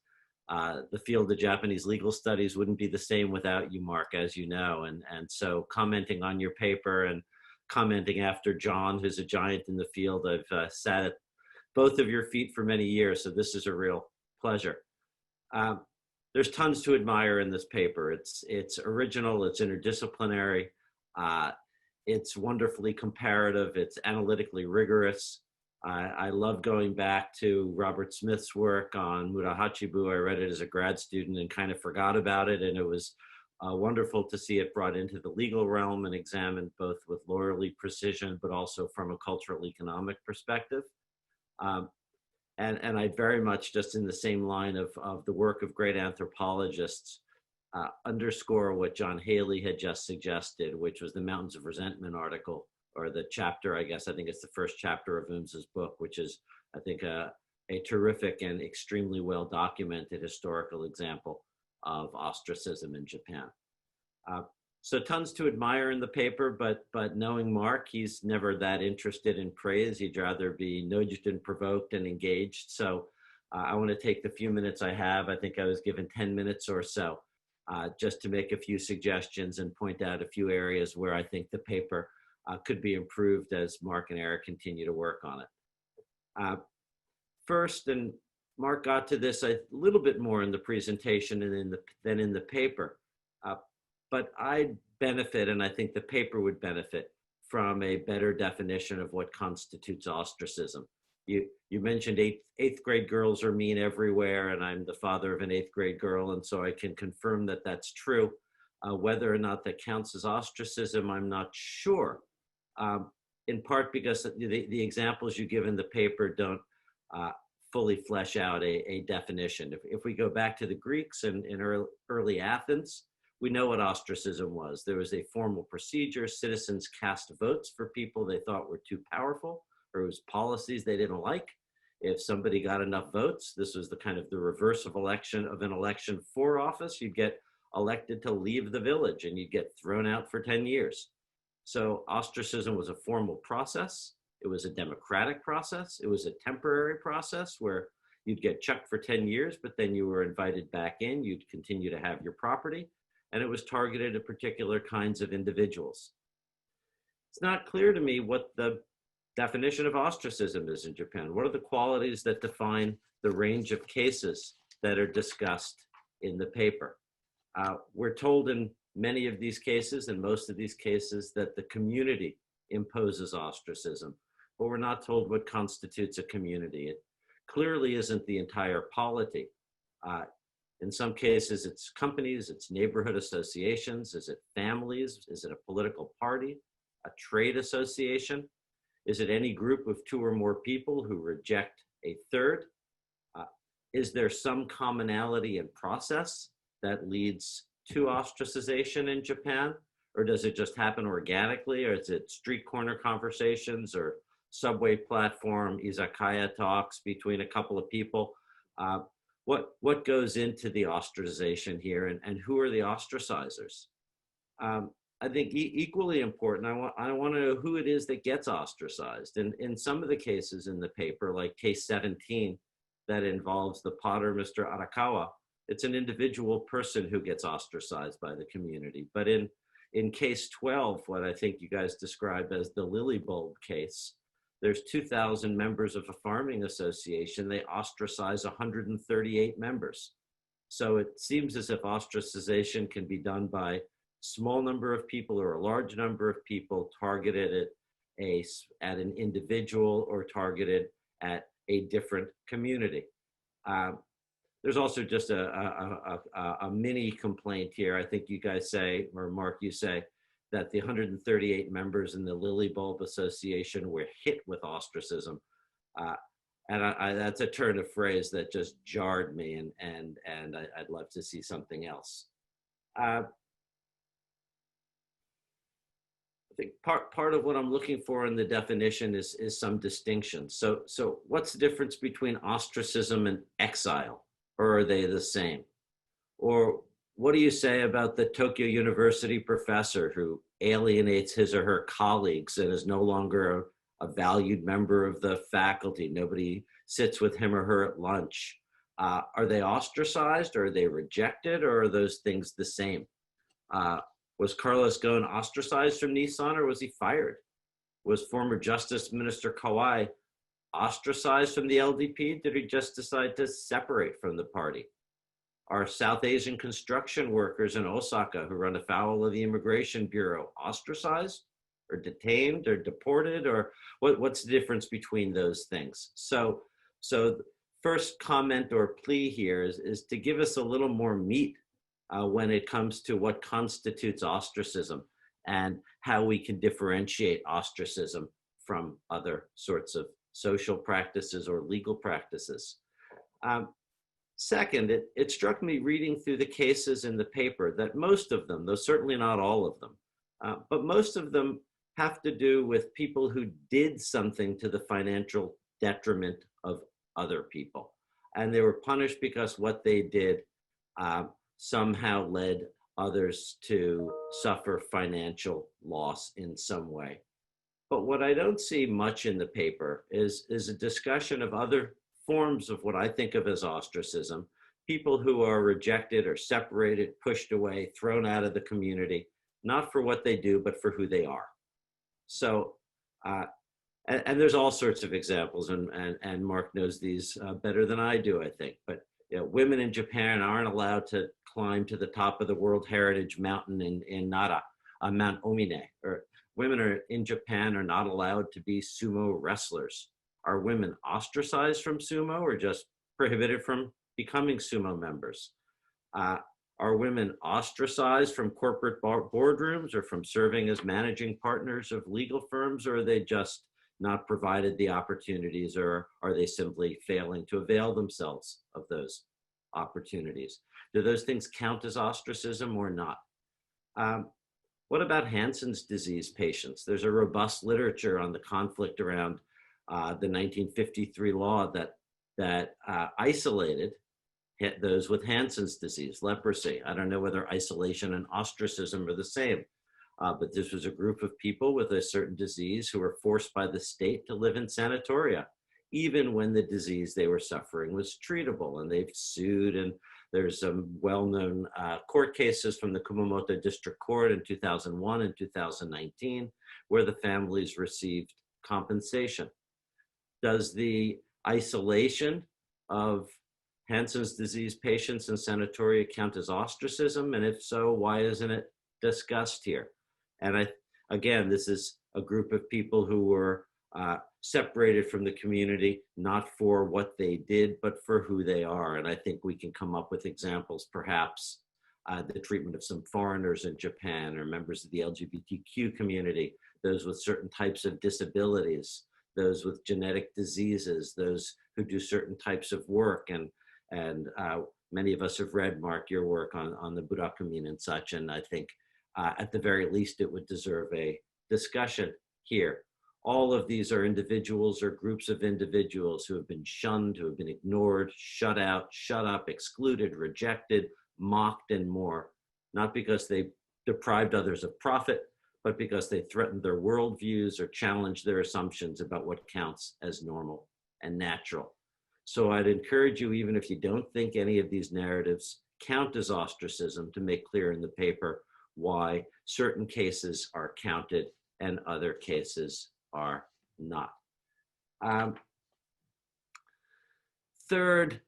The field of Japanese legal studies wouldn't be the same without you, Mark, as you know. And so commenting on your paper and commenting after John, who's a giant in the field, I've sat at both of your feet for many years, so this is a real pleasure. There's tons to admire in this paper. It's original, it's interdisciplinary, it's wonderfully comparative, it's analytically rigorous. I love going back to Robert Smith's work on murahachibu. I read it as a grad student and kind of forgot about it, and it was wonderful to see it brought into the legal realm and examined both with lawyerly precision, but also from a cultural economic perspective. And I very much, just in the same line of the work of great anthropologists, underscore what John Haley had just suggested, which was the Mountains of Resentment article, or the chapter, I think it's the first chapter of Ooms' book, which is, I think, a terrific and extremely well documented historical example of ostracism in Japan. So tons to admire in the paper, but knowing Mark, he's never that interested in praise. He'd rather be nudged and provoked and engaged. So I want to take the few minutes I have. I think I was given 10 minutes or so, just to make a few suggestions and point out a few areas where I think the paper could be improved as Mark and Eric continue to work on it. First, and Mark got to this a little bit more in the presentation and than in the paper, but I'd benefit, and I think the paper would benefit, from a better definition of what constitutes ostracism. You mentioned eighth grade girls are mean everywhere, and I'm the father of an 8th grade girl, and so I can confirm that that's true. Whether or not that counts as ostracism, I'm not sure. In part because the examples you give in the paper don't fully flesh out a definition. If we go back to the Greeks in early Athens, we know what ostracism was. There was a formal procedure. Citizens cast votes for people they thought were too powerful, or it was policies they didn't like. If somebody got enough votes, this was the kind of the reverse of an election for office. You'd get elected to leave the village and you'd get thrown out for 10 years. So ostracism was a formal process. It was a democratic process. It was a temporary process where you'd get chucked for 10 years, but then you were invited back in. You'd continue to have your property. And it was targeted at particular kinds of individuals. It's not clear to me what the definition of ostracism is in Japan? What are the qualities that define the range of cases that are discussed in the paper? We're told in many of these cases, and most of these cases, that the community imposes ostracism, but we're not told what constitutes a community. It clearly isn't the entire polity. In some cases, it's companies, it's neighborhood associations, is it families, is it a political party, a trade association? Is it any group of 2 or more people who reject a third? Is there some commonality in process that leads to ostracization in Japan? Or does it just happen organically? Or is it street corner conversations or subway platform, izakaya talks between a couple of people? What goes into the ostracization here, and who are the ostracizers? I think equally important, I want to know who it is that gets ostracized. And in some of the cases in the paper, like case 17, that involves the potter, Mr. Arakawa, it's an individual person who gets ostracized by the community. But in case 12, what I think you guys describe as the lily bulb case, there's 2,000 members of a farming association. They ostracize 138 members. So it seems as if ostracization can be done by a small number of people or a large number of people targeted at an individual or targeted at a different community. There's also just a mini complaint here. I think you guys say, or Mark, you say, that the 138 members in the Lily Bulb Association were hit with ostracism. And that's a turn of phrase that just jarred me, and I'd love to see something else. I think part of what I'm looking for in the definition is some distinction. So what's the difference between ostracism and exile? Or are they the same? Or what do you say about the Tokyo University professor who alienates his or her colleagues and is no longer a valued member of the faculty? Nobody sits with him or her at lunch. Are they ostracized, or are they rejected, or are those things the same? Was Carlos Ghosn ostracized from Nissan, or was he fired? Was former Justice Minister Kawai ostracized from the LDP? Did he just decide to separate from the party? Are South Asian construction workers in Osaka who run afoul of the Immigration Bureau ostracized or detained or deported? Or what's the difference between those things? So first comment or plea here is to give us a little more meat when it comes to what constitutes ostracism and how we can differentiate ostracism from other sorts of social practices or legal practices. Second, it struck me reading through the cases in the paper that most of them, though certainly not all of them, but most of them have to do with people who did something to the financial detriment of other people. And they were punished because what they did somehow led others to suffer financial loss in some way. But what I don't see much in the paper is a discussion of other forms of what I think of as ostracism, people who are rejected or separated, pushed away, thrown out of the community, not for what they do, but for who they are. So, and there's all sorts of examples, and Mark knows these better than I do, I think. But you know, women in Japan aren't allowed to climb to the top of the World Heritage Mountain in Nara, Mount Omine. Or women in Japan are not allowed to be sumo wrestlers. Are women ostracized from sumo or just prohibited from becoming sumo members? Are women ostracized from corporate boardrooms or from serving as managing partners of legal firms, or are they just not provided the opportunities, or are they simply failing to avail themselves of those opportunities? Do those things count as ostracism or not? What about Hansen's disease patients? There's a robust literature on the conflict around the 1953 law that isolated those with Hansen's disease, leprosy. I don't know whether isolation and ostracism are the same, but this was a group of people with a certain disease who were forced by the state to live in sanatoria, even when the disease they were suffering was treatable. And they've sued, and there's some well-known court cases from the Kumamoto District Court in 2001 and 2019, where the families received compensation? Does the isolation of Hansen's disease patients in sanatoria count as ostracism? And if so, why isn't it discussed here? And again, this is a group of people who were separated from the community, not for what they did, but for who they are. And I think we can come up with examples, perhaps the treatment of some foreigners in Japan or members of the LGBTQ community, those with certain types of disabilities, those with genetic diseases, those who do certain types of work. And many of us have read, Mark, your work on the Burakumin and such, and I think at the very least it would deserve a discussion here. All of these are individuals or groups of individuals who have been shunned, who have been ignored, shut out, shut up, excluded, rejected, mocked, and more, not because they deprived others of profit, but because they threatened their worldviews or challenged their assumptions about what counts as normal and natural. So I'd encourage you, even if you don't think any of these narratives count as ostracism, to make clear in the paper why certain cases are counted and other cases are not. Third,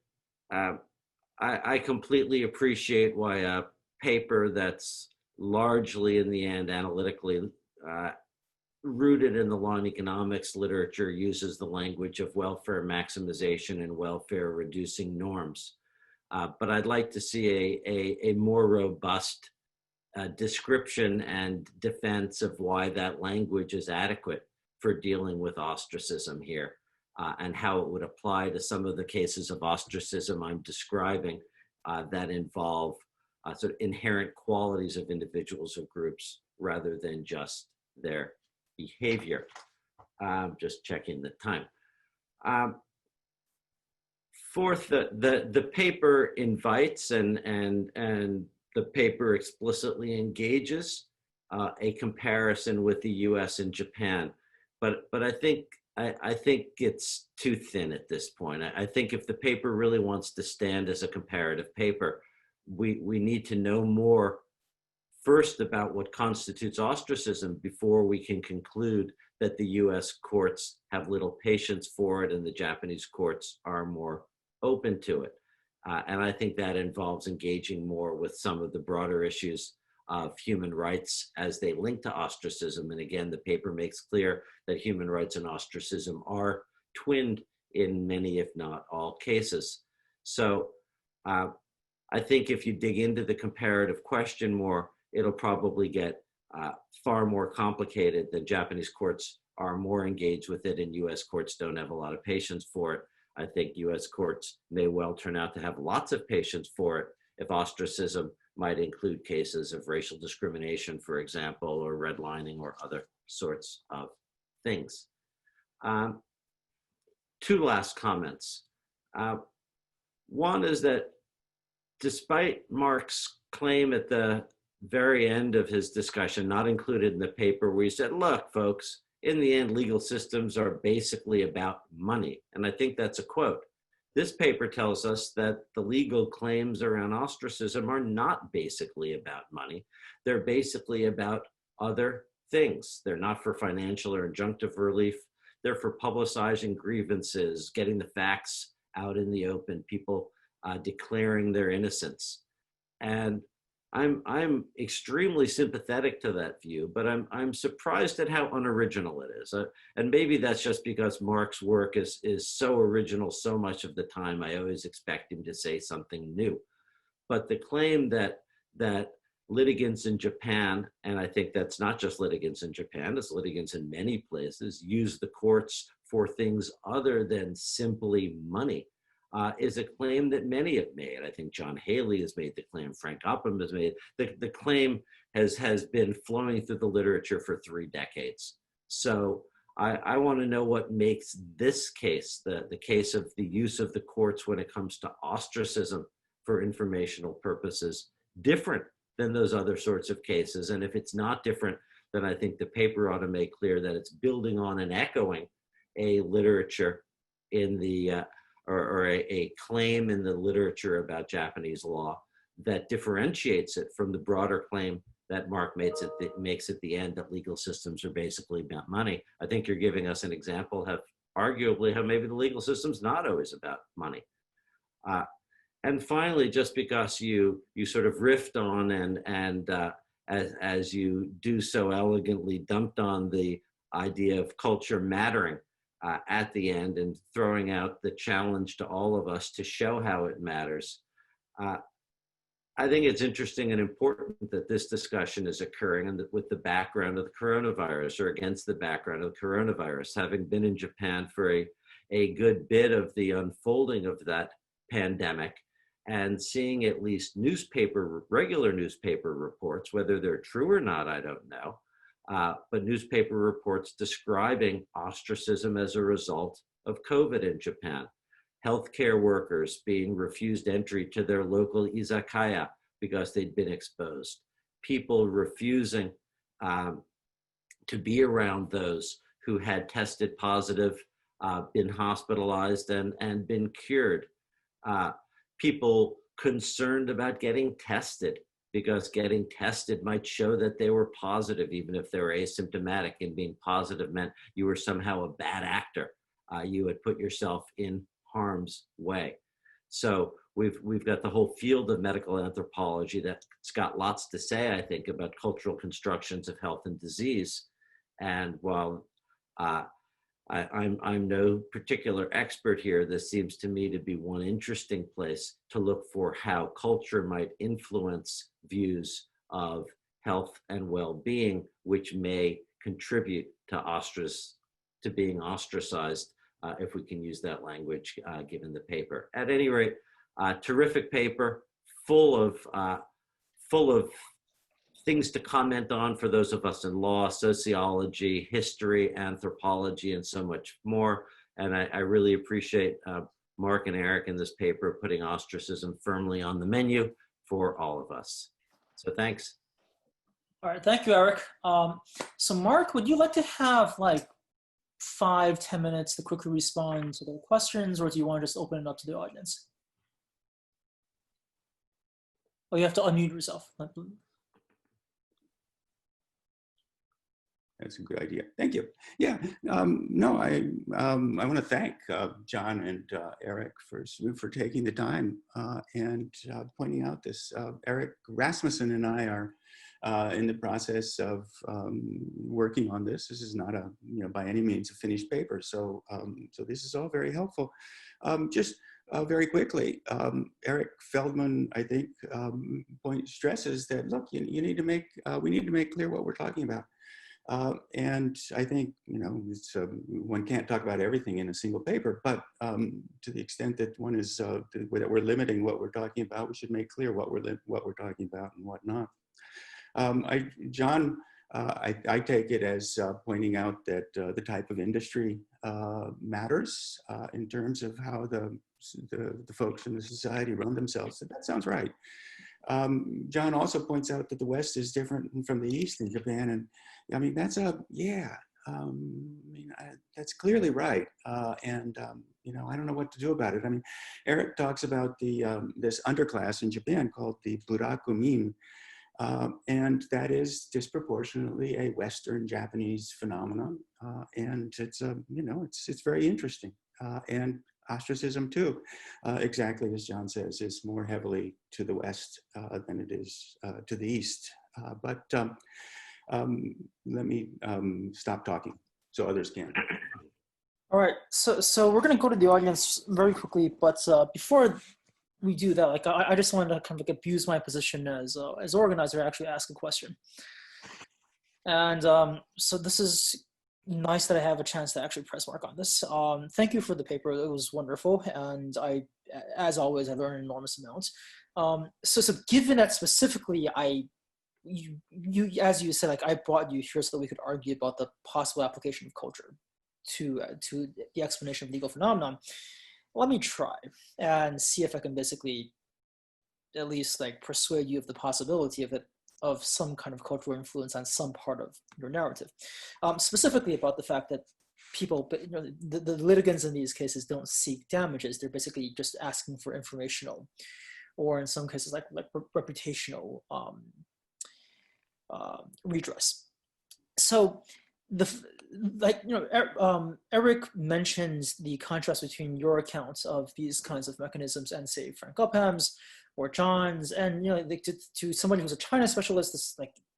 I completely appreciate why a paper that's largely in the end analytically rooted in the law and economics literature uses the language of welfare maximization and welfare reducing norms. But I'd like to see a more robust description and defense of why that language is adequate for dealing with ostracism here, and how it would apply to some of the cases of ostracism I'm describing that involve sort of inherent qualities of individuals or groups rather than just their behavior. Just checking the time. Fourth, the paper invites and the paper explicitly engages a comparison with the US and Japan. But I think it's too thin at this point. I think if the paper really wants to stand as a comparative paper, we need to know more first about what constitutes ostracism before we can conclude that the US courts have little patience for it and the Japanese courts are more open to it. And I think that involves engaging more with some of the broader issues of human rights as they link to ostracism. And again, the paper makes clear that human rights and ostracism are twinned in many, if not all cases. So I think if you dig into the comparative question more, it'll probably get far more complicated. The Japanese courts are more engaged with it and US courts don't have a lot of patience for it. I think US courts may well turn out to have lots of patience for it if ostracism might include cases of racial discrimination, for example, or redlining or other sorts of things. Two last comments. One is that despite Mark's claim at the very end of his discussion, not included in the paper, where he said, look, folks, in the end, legal systems are basically about money. And I think that's a quote. This paper tells us that the legal claims around ostracism are not basically about money. They're basically about other things. They're not for financial or injunctive relief. They're for publicizing grievances, getting the facts out in the open, people declaring their innocence. And I'm extremely sympathetic to that view, but I'm surprised at how unoriginal it is. And maybe that's just because Mark's work is so original so much of the time. I always expect him to say something new. But the claim that litigants in Japan, and I think that's not just litigants in Japan, it's litigants in many places, use the courts for things other than simply money, is a claim that many have made. I think John Haley has made the claim, Frank Upham has made it. The claim has been flowing through the literature for 3 decades. So I want to know what makes this case, the case of the use of the courts when it comes to ostracism for informational purposes, different than those other sorts of cases. And if it's not different, then I think the paper ought to make clear that it's building on and echoing a literature in the or a claim in the literature about Japanese law that differentiates it from the broader claim that Mark makes at the end, that legal systems are basically about money. I think you're giving us an example of arguably how maybe the legal system's not always about money. And finally, just because you sort of riffed on and as you do so elegantly dumped on the idea of culture mattering at the end and throwing out the challenge to all of us to show how it matters. I think it's interesting and important that this discussion is occurring and with the background of the coronavirus, or against the background of the coronavirus, having been in Japan for a good bit of the unfolding of that pandemic and seeing at least regular newspaper reports, whether they're true or not, I don't know, but newspaper reports describing ostracism as a result of COVID in Japan. Healthcare workers being refused entry to their local izakaya because they'd been exposed. People refusing to be around those who had tested positive, been hospitalized and been cured. People concerned about getting tested because getting tested might show that they were positive, even if they were asymptomatic, and being positive meant you were somehow a bad actor. You had put yourself in harm's way. So we've got the whole field of medical anthropology that's got lots to say, I think, about cultural constructions of health and disease. And while I'm no particular expert here, this seems to me to be one interesting place to look for how culture might influence views of health and well-being, which may contribute to being ostracized, if we can use that language, given the paper. At any rate, terrific paper, full of things to comment on for those of us in law, sociology, history, anthropology, and so much more. And I really appreciate Mark and Eric in this paper putting ostracism firmly on the menu for all of us. So thanks. All right, thank you, Eric. So Mark, would you like to have like 5-10 minutes to quickly respond to the questions, or do you want to just open it up to the audience? Oh, you have to unmute yourself. That's a good idea. Thank you. Yeah, no, I want to thank John and Eric for taking the time and pointing out this. Eric Rasmussen and I are in the process of working on this. This is not by any means a finished paper. So, so this is all very helpful. Just very quickly, Eric Feldman, I think, stresses that, look, we need to make clear what we're talking about. And I think, one can't talk about everything in a single paper, but to the extent that one is, that we're limiting what we're talking about, we should make clear what we're talking about and what not. John, I take it as pointing out that the type of industry matters in terms of how the folks in the society run themselves. So that sounds right. John also points out that the West is different from the East in Japan, and I mean that's that's clearly right. And I don't know what to do about it. I mean, Eric talks about the this underclass in Japan called the burakumin, and that is disproportionately a Western Japanese phenomenon, and it's it's very interesting. And ostracism too, exactly as John says, is more heavily to the West than it is to the East. But let me stop talking so others can. All right, so we're gonna go to the audience very quickly, but before we do that, like I just wanted to kind of like abuse my position as organizer, actually ask a question. And so this is nice that I have a chance to actually press mark on this. Thank you for the paper. It was wonderful. And I, as always, I learned an enormous amount. So given that specifically, you as you said, like I brought you here so that we could argue about the possible application of culture to the explanation of legal phenomenon. Let me try and see if I can basically at least like persuade you of the possibility of some kind of cultural influence on some part of your narrative, specifically about the fact that people, the litigants in these cases don't seek damages. They're basically just asking for informational, or in some cases like reputational redress. So Eric mentions the contrast between your accounts of these kinds of mechanisms and say Frank Upham's or John's, and to somebody who's a China specialist, this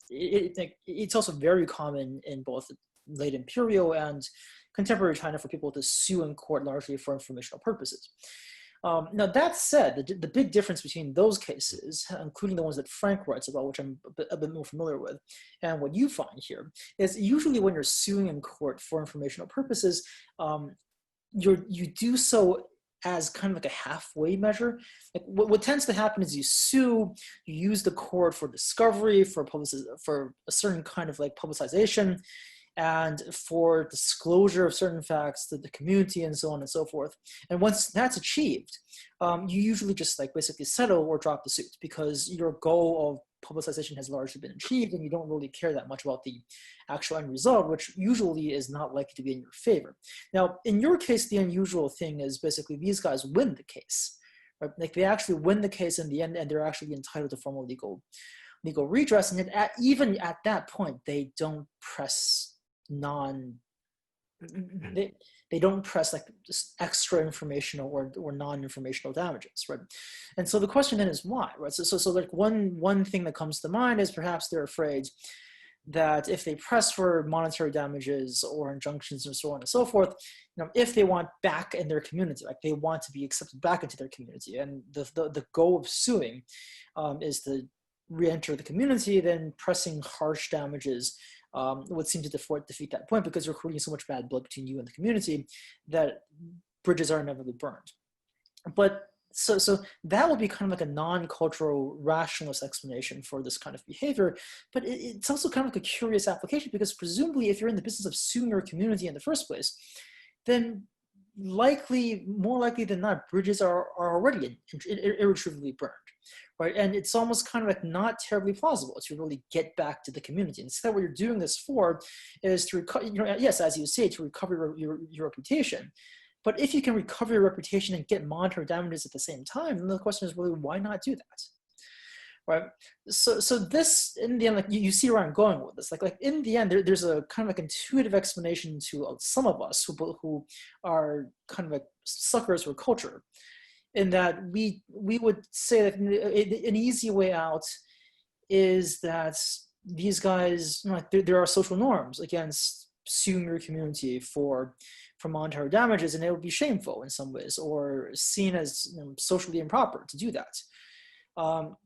it's also very common in both late imperial and contemporary China for people to sue in court largely for informational purposes. Now that said, the big difference between those cases, including the ones that Frank writes about, which I'm a bit more familiar with, and what you find here, is usually when you're suing in court for informational purposes, you do so as kind of like a halfway measure. Like what tends to happen is you sue, you use the court for discovery, for a certain kind of like publicization, and for disclosure of certain facts to the community and so on and so forth. And once that's achieved, you usually just like basically settle or drop the suit because your goal of publicization has largely been achieved and you don't really care that much about the actual end result, which usually is not likely to be in your favor. Now, in your case, the unusual thing is basically these guys win the case, right? Like they actually win the case in the end and they're actually entitled to formal legal redress. And yet even at that point, they don't press they don't press like just extra informational or non-informational damages, right? And so the question then is why, right? So like one thing that comes to mind is perhaps they're afraid that if they press for monetary damages or injunctions and so on and so forth, if they want back in their community, like they want to be accepted back into their community, and the goal of suing is to re-enter the community, then pressing harsh damages would seem to defeat that point because you're creating so much bad blood between you and the community that bridges are inevitably burned. But so that would be kind of like a non-cultural rationalist explanation for this kind of behavior. But it's also kind of like a curious application because presumably if you're in the business of suing your community in the first place, then more likely than not, bridges are already irretrievably burned. Right, and it's almost kind of like not terribly plausible to really get back to the community. Instead, what you're doing this for is to recover, yes, as you say, to recover your reputation. But if you can recover your reputation and get monetary damages at the same time, then the question is really why not do that, right? So this in the end, like you see where I'm going with this. Like in the end, there's a kind of like intuitive explanation to some of us who are kind of like suckers for culture. In that we would say that an easy way out is that these guys, there are social norms against suing your community for monetary damages, and it would be shameful in some ways or seen as socially improper to do that.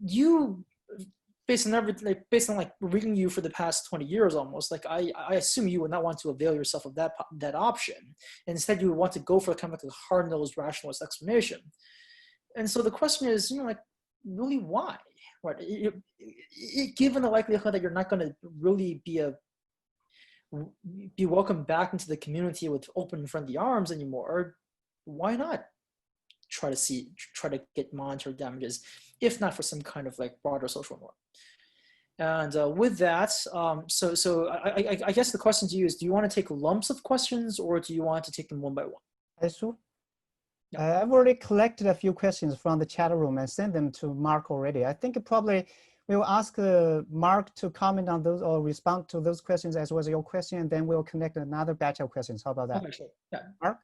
You, based on like reading you for the past 20 years almost, like I assume you would not want to avail yourself of that option. Instead, you would want to go for kind of like a hard-nosed rationalist explanation. And so the question is, really why? Right? Given the likelihood that you're not going to really be welcomed back into the community with open and friendly arms anymore, why not try to get monetary damages, if not for some kind of like broader social norm? And with that, so I guess the question to you is: do you want to take lumps of questions, or do you want to take them one by one? I've already collected a few questions from the chat room and sent them to Mark already. I think probably we will ask Mark to comment on those or respond to those questions as well as your question, and then we'll connect another batch of questions. How about that? Okay, sure. Yeah. Mark,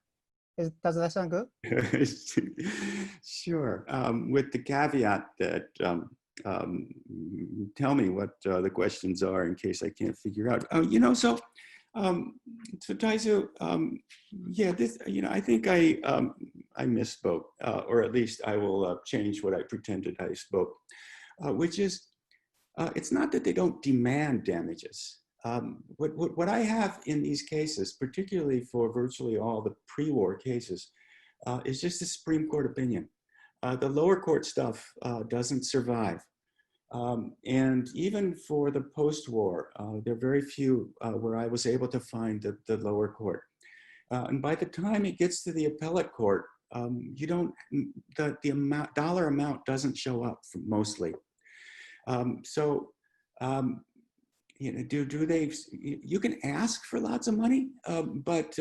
does that sound good? Sure. With the caveat that tell me what the questions are in case I can't figure out. So Taizu, yeah, this, I think I misspoke, or at least I will change what I pretended I spoke, which is, it's not that they don't demand damages. What I have in these cases, particularly for virtually all the pre-war cases, is just a Supreme Court opinion. The lower court stuff doesn't survive. And even for the post-war, there are very few where I was able to find the lower court. And by the time it gets to the appellate court, the dollar amount doesn't show up mostly. Do they? You can ask for lots of money, but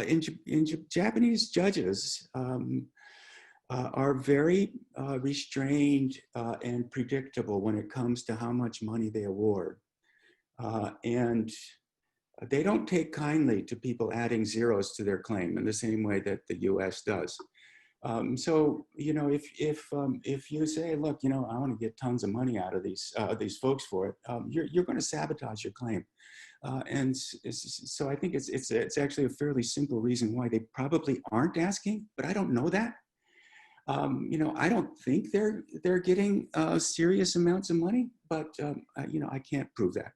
in Japanese judges, are very restrained and predictable when it comes to how much money they award. And they don't take kindly to people adding zeros to their claim in the same way that the US does. So, you know, if you say, look, you know, I want to get tons of money out of these folks for it, you're going to sabotage your claim. And so I think it's actually a fairly simple reason why they probably aren't asking, but I don't know that. You know, I don't think they're getting serious amounts of money, but you know, I can't prove that.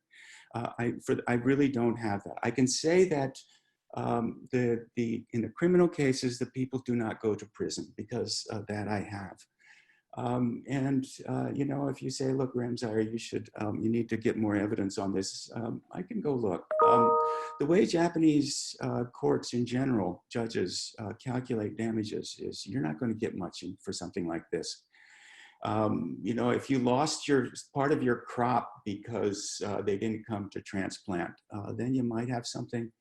I really don't have that. I can say that in the criminal cases, the people do not go to prison because that I have. And you know, if you say, look, Ramseyer, you need to get more evidence on this, I can go look. The way Japanese courts in general, judges calculate damages is you're not going to get much for something like this. You know, if you lost part of your crop because they didn't come to transplant, then you might have something.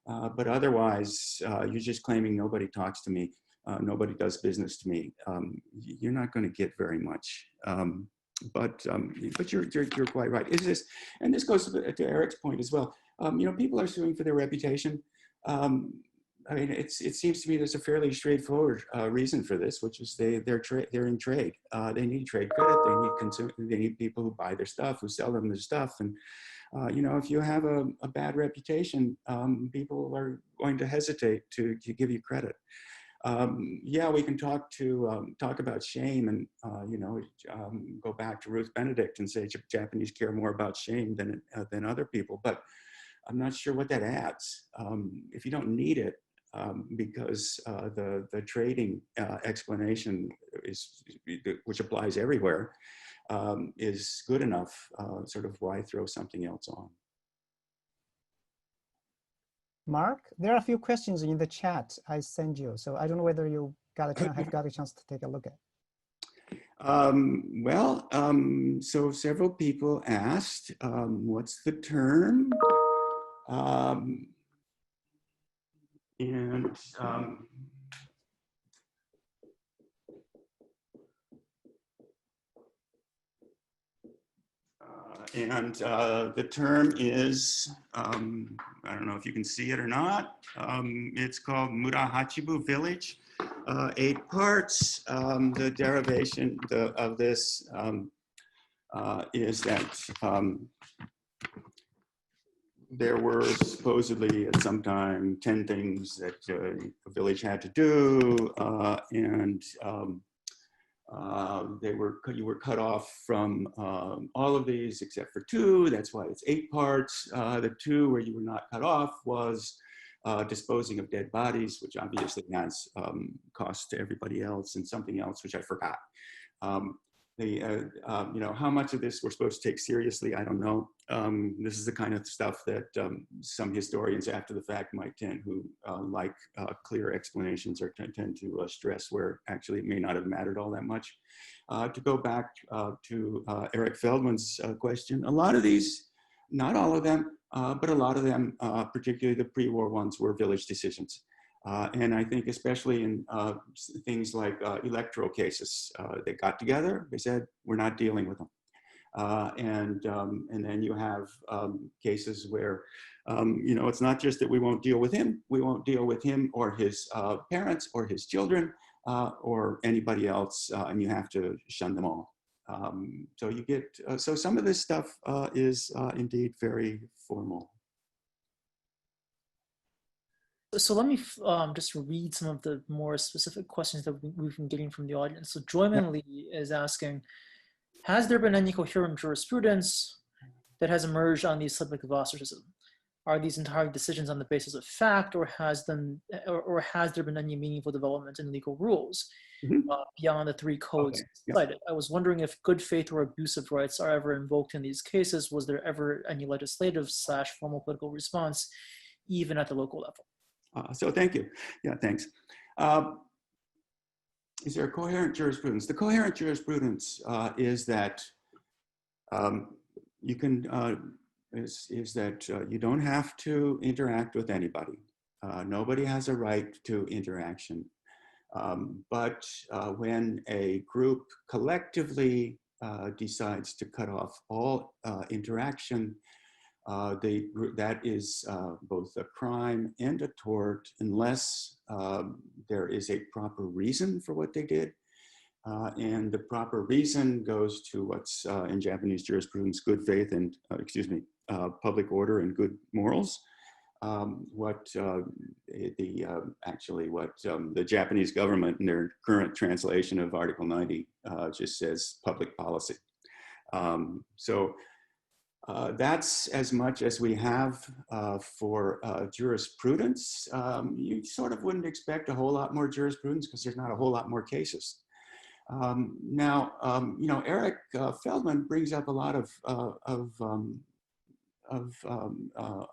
But otherwise, you're just claiming nobody talks to me. Nobody does business to me. You're not going to get very much. But you're quite right. And this goes to Eric's point as well. You know, people are suing for their reputation. I mean, it seems to me there's a fairly straightforward reason for this, which is they're in trade. They need trade credit. They need people who buy their stuff, who sell them their stuff. And you know, if you have a bad reputation, people are going to hesitate to give you credit. Yeah, we can talk about shame and you know, go back to Ruth Benedict and say Japanese care more about shame than other people, but I'm not sure what that adds. If you don't need it, because the trading explanation which applies everywhere, is good enough. Sort of why throw something else on? Mark, there are a few questions in the chat I sent you, so I don't know whether you have got a chance to take a look at. Well, so several people asked, what's the term? The term is, I don't know if you can see it or not, it's called Murahachibu village, 8 parts. The derivation of this is that there were supposedly at some time 10 things that a village had to do, and you were cut off from all of these except for 2. That's why it's 8 parts. The 2 where you were not cut off was disposing of dead bodies, which obviously has cost to everybody else, and something else which I forgot. You know, how much of this we're supposed to take seriously, I don't know. This is the kind of stuff that some historians after the fact might tend who like clear explanations or tend to stress where actually it may not have mattered all that much. To go back to Eric Feldman's question, a lot of these, not all of them, but a lot of them, particularly the pre-war ones, were village decisions. And I think especially in things like electoral cases, they got together, they said, we're not dealing with them. And then you have cases where, you know, it's not just that we won't deal with him or his parents or his children or anybody else, and you have to shun them all. So you get, so some of this stuff is indeed very formal. So let me just read some of the more specific questions that we've been getting from the audience. So Joyman Lee is asking, has there been any coherent jurisprudence that has emerged on the subject of ostracism? Are these entirely decisions on the basis of fact, or has there been any meaningful development in legal rules beyond the 3 codes cited? I was wondering if good faith or abusive rights are ever invoked in these cases. Was there ever any legislative / formal political response, even at the local level? So thank you. Yeah, thanks. Is there a coherent jurisprudence? The coherent jurisprudence is that you can you don't have to interact with anybody. Nobody has a right to interaction. But when a group collectively decides to cut off all interaction, that is both a crime and a tort unless there is a proper reason for what they did. And the proper reason goes to what's in Japanese jurisprudence, good faith and, public order and good morals. Actually what the Japanese government in their current translation of Article 90 just says public policy. That's as much as we have for jurisprudence. You sort of wouldn't expect a whole lot more jurisprudence because there's not a whole lot more cases. Eric Feldman brings up a lot of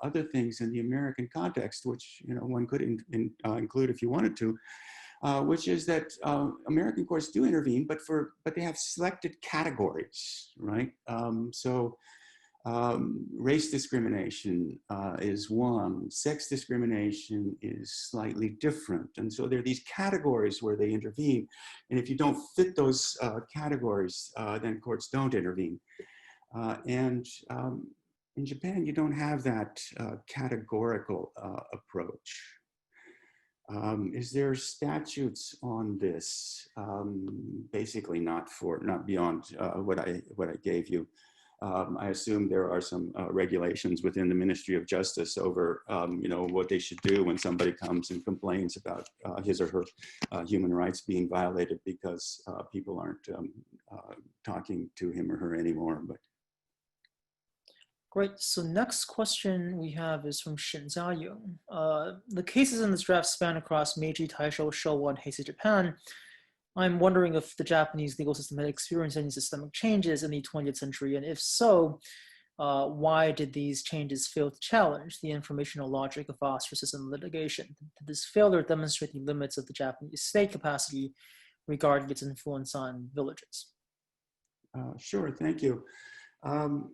other things in the American context, which one could include if you wanted to, which is that American courts do intervene, but they have selected categories, right? Race discrimination is one, sex discrimination is slightly different. And so there are these categories where they intervene. And if you don't fit those categories, then courts don't intervene. In Japan, you don't have that categorical approach. Is there statutes on this? Basically not beyond what I gave you. I assume there are some regulations within the Ministry of Justice over, what they should do when somebody comes and complains about his or her human rights being violated because people aren't talking to him or her anymore. But great. So next question we have is from Shin Jiayong. The cases in this draft span across Meiji, Taisho, Showa, and Heisei Japan. I'm wondering if the Japanese legal system had experienced any systemic changes in the 20th century, and if so, why did these changes fail to challenge the informational logic of ostracism litigation? Did this failure demonstrate the limits of the Japanese state capacity regarding its influence on villages? Sure, thank you. I'm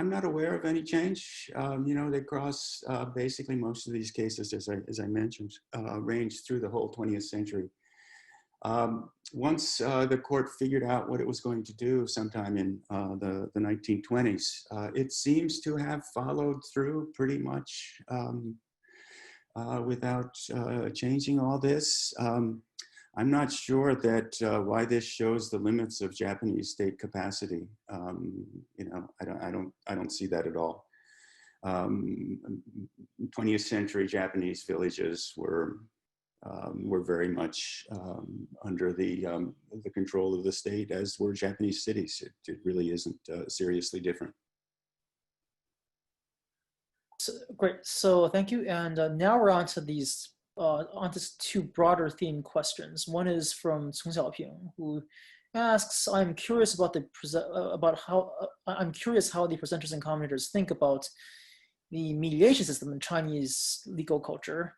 not aware of any change. They cross basically most of these cases, as I mentioned, range through the whole 20th century. Once the court figured out what it was going to do sometime in the 1920s, it seems to have followed through pretty much without changing all this. I'm not sure that why this shows the limits of Japanese state capacity. I don't see that at all. 20th century Japanese villages were very much under the control of the state, as were Japanese cities. It really isn't seriously different. So, great. So thank you. And now we're on to these onto two broader theme questions. One is from Chung Xiaoping, who asks, I'm curious how the presenters and commentators think about the mediation system in Chinese legal culture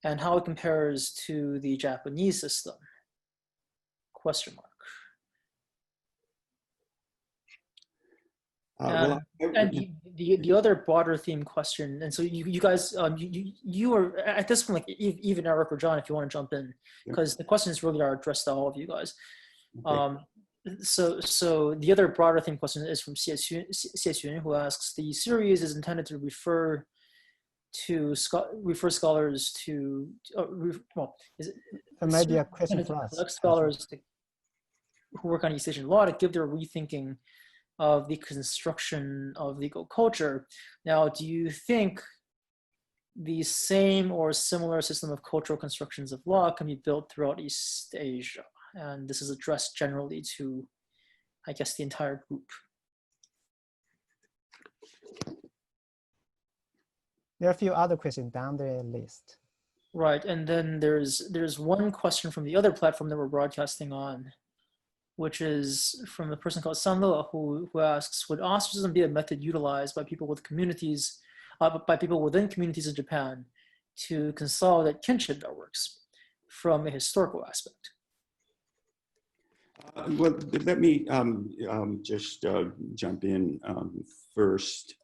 and how it compares to the Japanese system, ? And the other broader theme question, and so you guys, you are at this point, like even Eric or John, if you want to jump in, because the questions really are addressed to all of you guys. Okay. So the other broader theme question is from Xie Xun, who asks, the series is intended to refer scholars to, maybe a question for us. Scholars who work on East Asian law to give their rethinking of the construction of legal culture. Now, do you think the same or similar system of cultural constructions of law can be built throughout East Asia? And this is addressed generally to, I guess, the entire group. There are a few other questions down the list. Right, and then there's one question from the other platform that we're broadcasting on, which is from a person called Sanle, who asks, would ostracism be a method utilized by people with communities, by people within communities in Japan to consolidate kinship networks from a historical aspect? Well, let me just jump in first.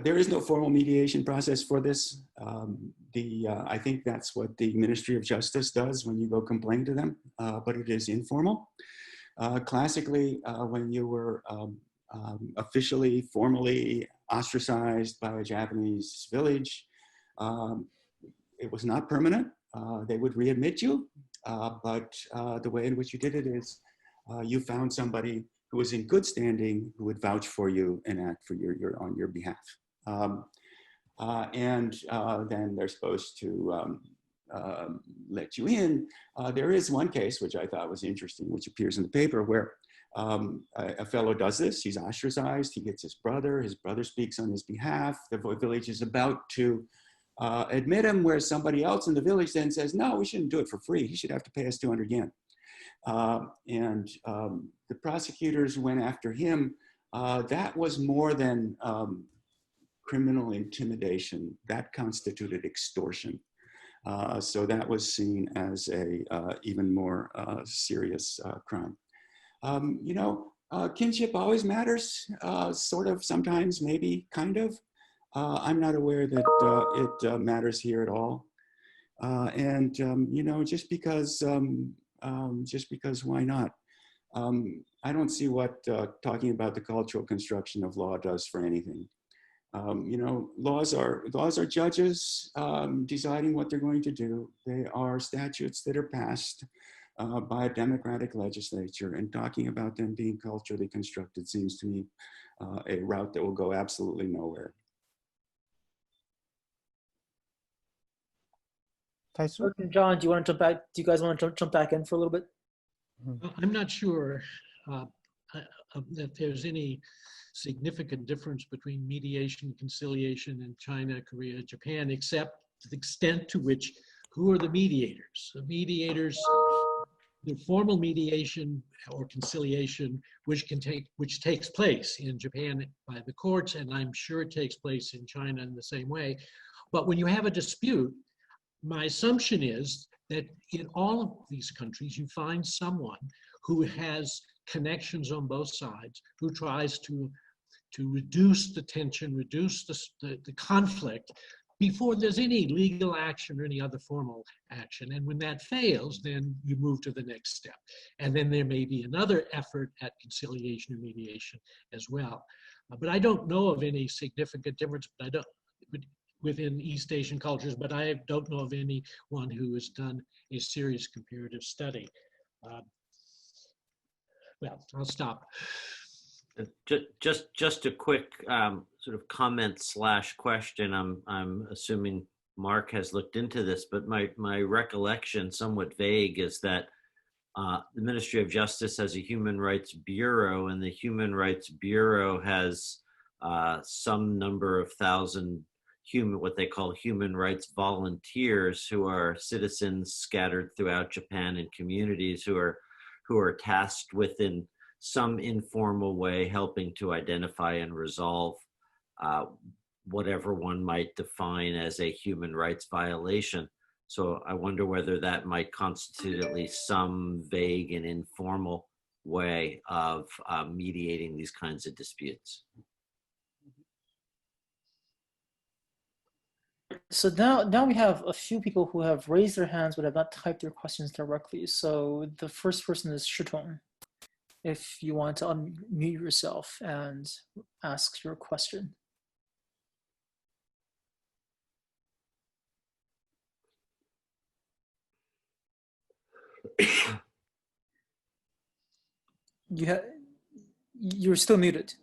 There is no formal mediation process for this. I think that's what the Ministry of Justice does when you go complain to them, but it is informal. Classically, when you were officially, formally ostracized by a Japanese village, it was not permanent. They would readmit you, but the way in which you did it is you found somebody who was in good standing, who would vouch for you and act for on your behalf. Then they're supposed to let you in. There is one case, which I thought was interesting, which appears in the paper, where a fellow does this. He's ostracized. He gets his brother speaks on his behalf. The village is about to admit him, where somebody else in the village then says, no, we shouldn't do it for free. He should have to pay us 200 yen. The prosecutors went after him. That was more than criminal intimidation. That constituted extortion. So that was seen as a even more serious crime. You know, kinship always matters, sort of, sometimes, maybe, kind of. I'm not aware that it matters here at all. You know, just because why not? I don't see what talking about the cultural construction of law does for anything. You know, laws are judges deciding what they're going to do. They are statutes that are passed by a democratic legislature, and talking about them being culturally constructed seems to me a route that will go absolutely nowhere. John, do you want to jump back? Do you guys want to jump back in for a little bit? I'm not sure that there's any significant difference between mediation and conciliation in China, Korea, Japan, except to the extent to which, who are the mediators? The mediators, the formal mediation or conciliation, which takes place in Japan by the courts, and I'm sure it takes place in China in the same way. But when you have a dispute, my assumption is that in all of these countries, you find someone who has connections on both sides, who tries to reduce the tension, reduce the conflict before there's any legal action or any other formal action. And when that fails, then you move to the next step. And then there may be another effort at conciliation or mediation as well. But I don't know of any significant difference, within East Asian cultures, but I don't know of anyone who has done a serious comparative study. Well, I'll stop. Just a quick sort of comment / question. I'm assuming Mark has looked into this, but my recollection, somewhat vague, is that the Ministry of Justice has a Human Rights Bureau, and the Human Rights Bureau has some number of thousand what they call human rights volunteers, who are citizens scattered throughout Japan in communities who are tasked with, in some informal way, helping to identify and resolve whatever one might define as a human rights violation. So I wonder whether that might constitute at least some vague and informal way of mediating these kinds of disputes. So now we have a few people who have raised their hands but have not typed their questions directly. So the first person is Shitong. If you want to unmute yourself and ask your question. You're still muted.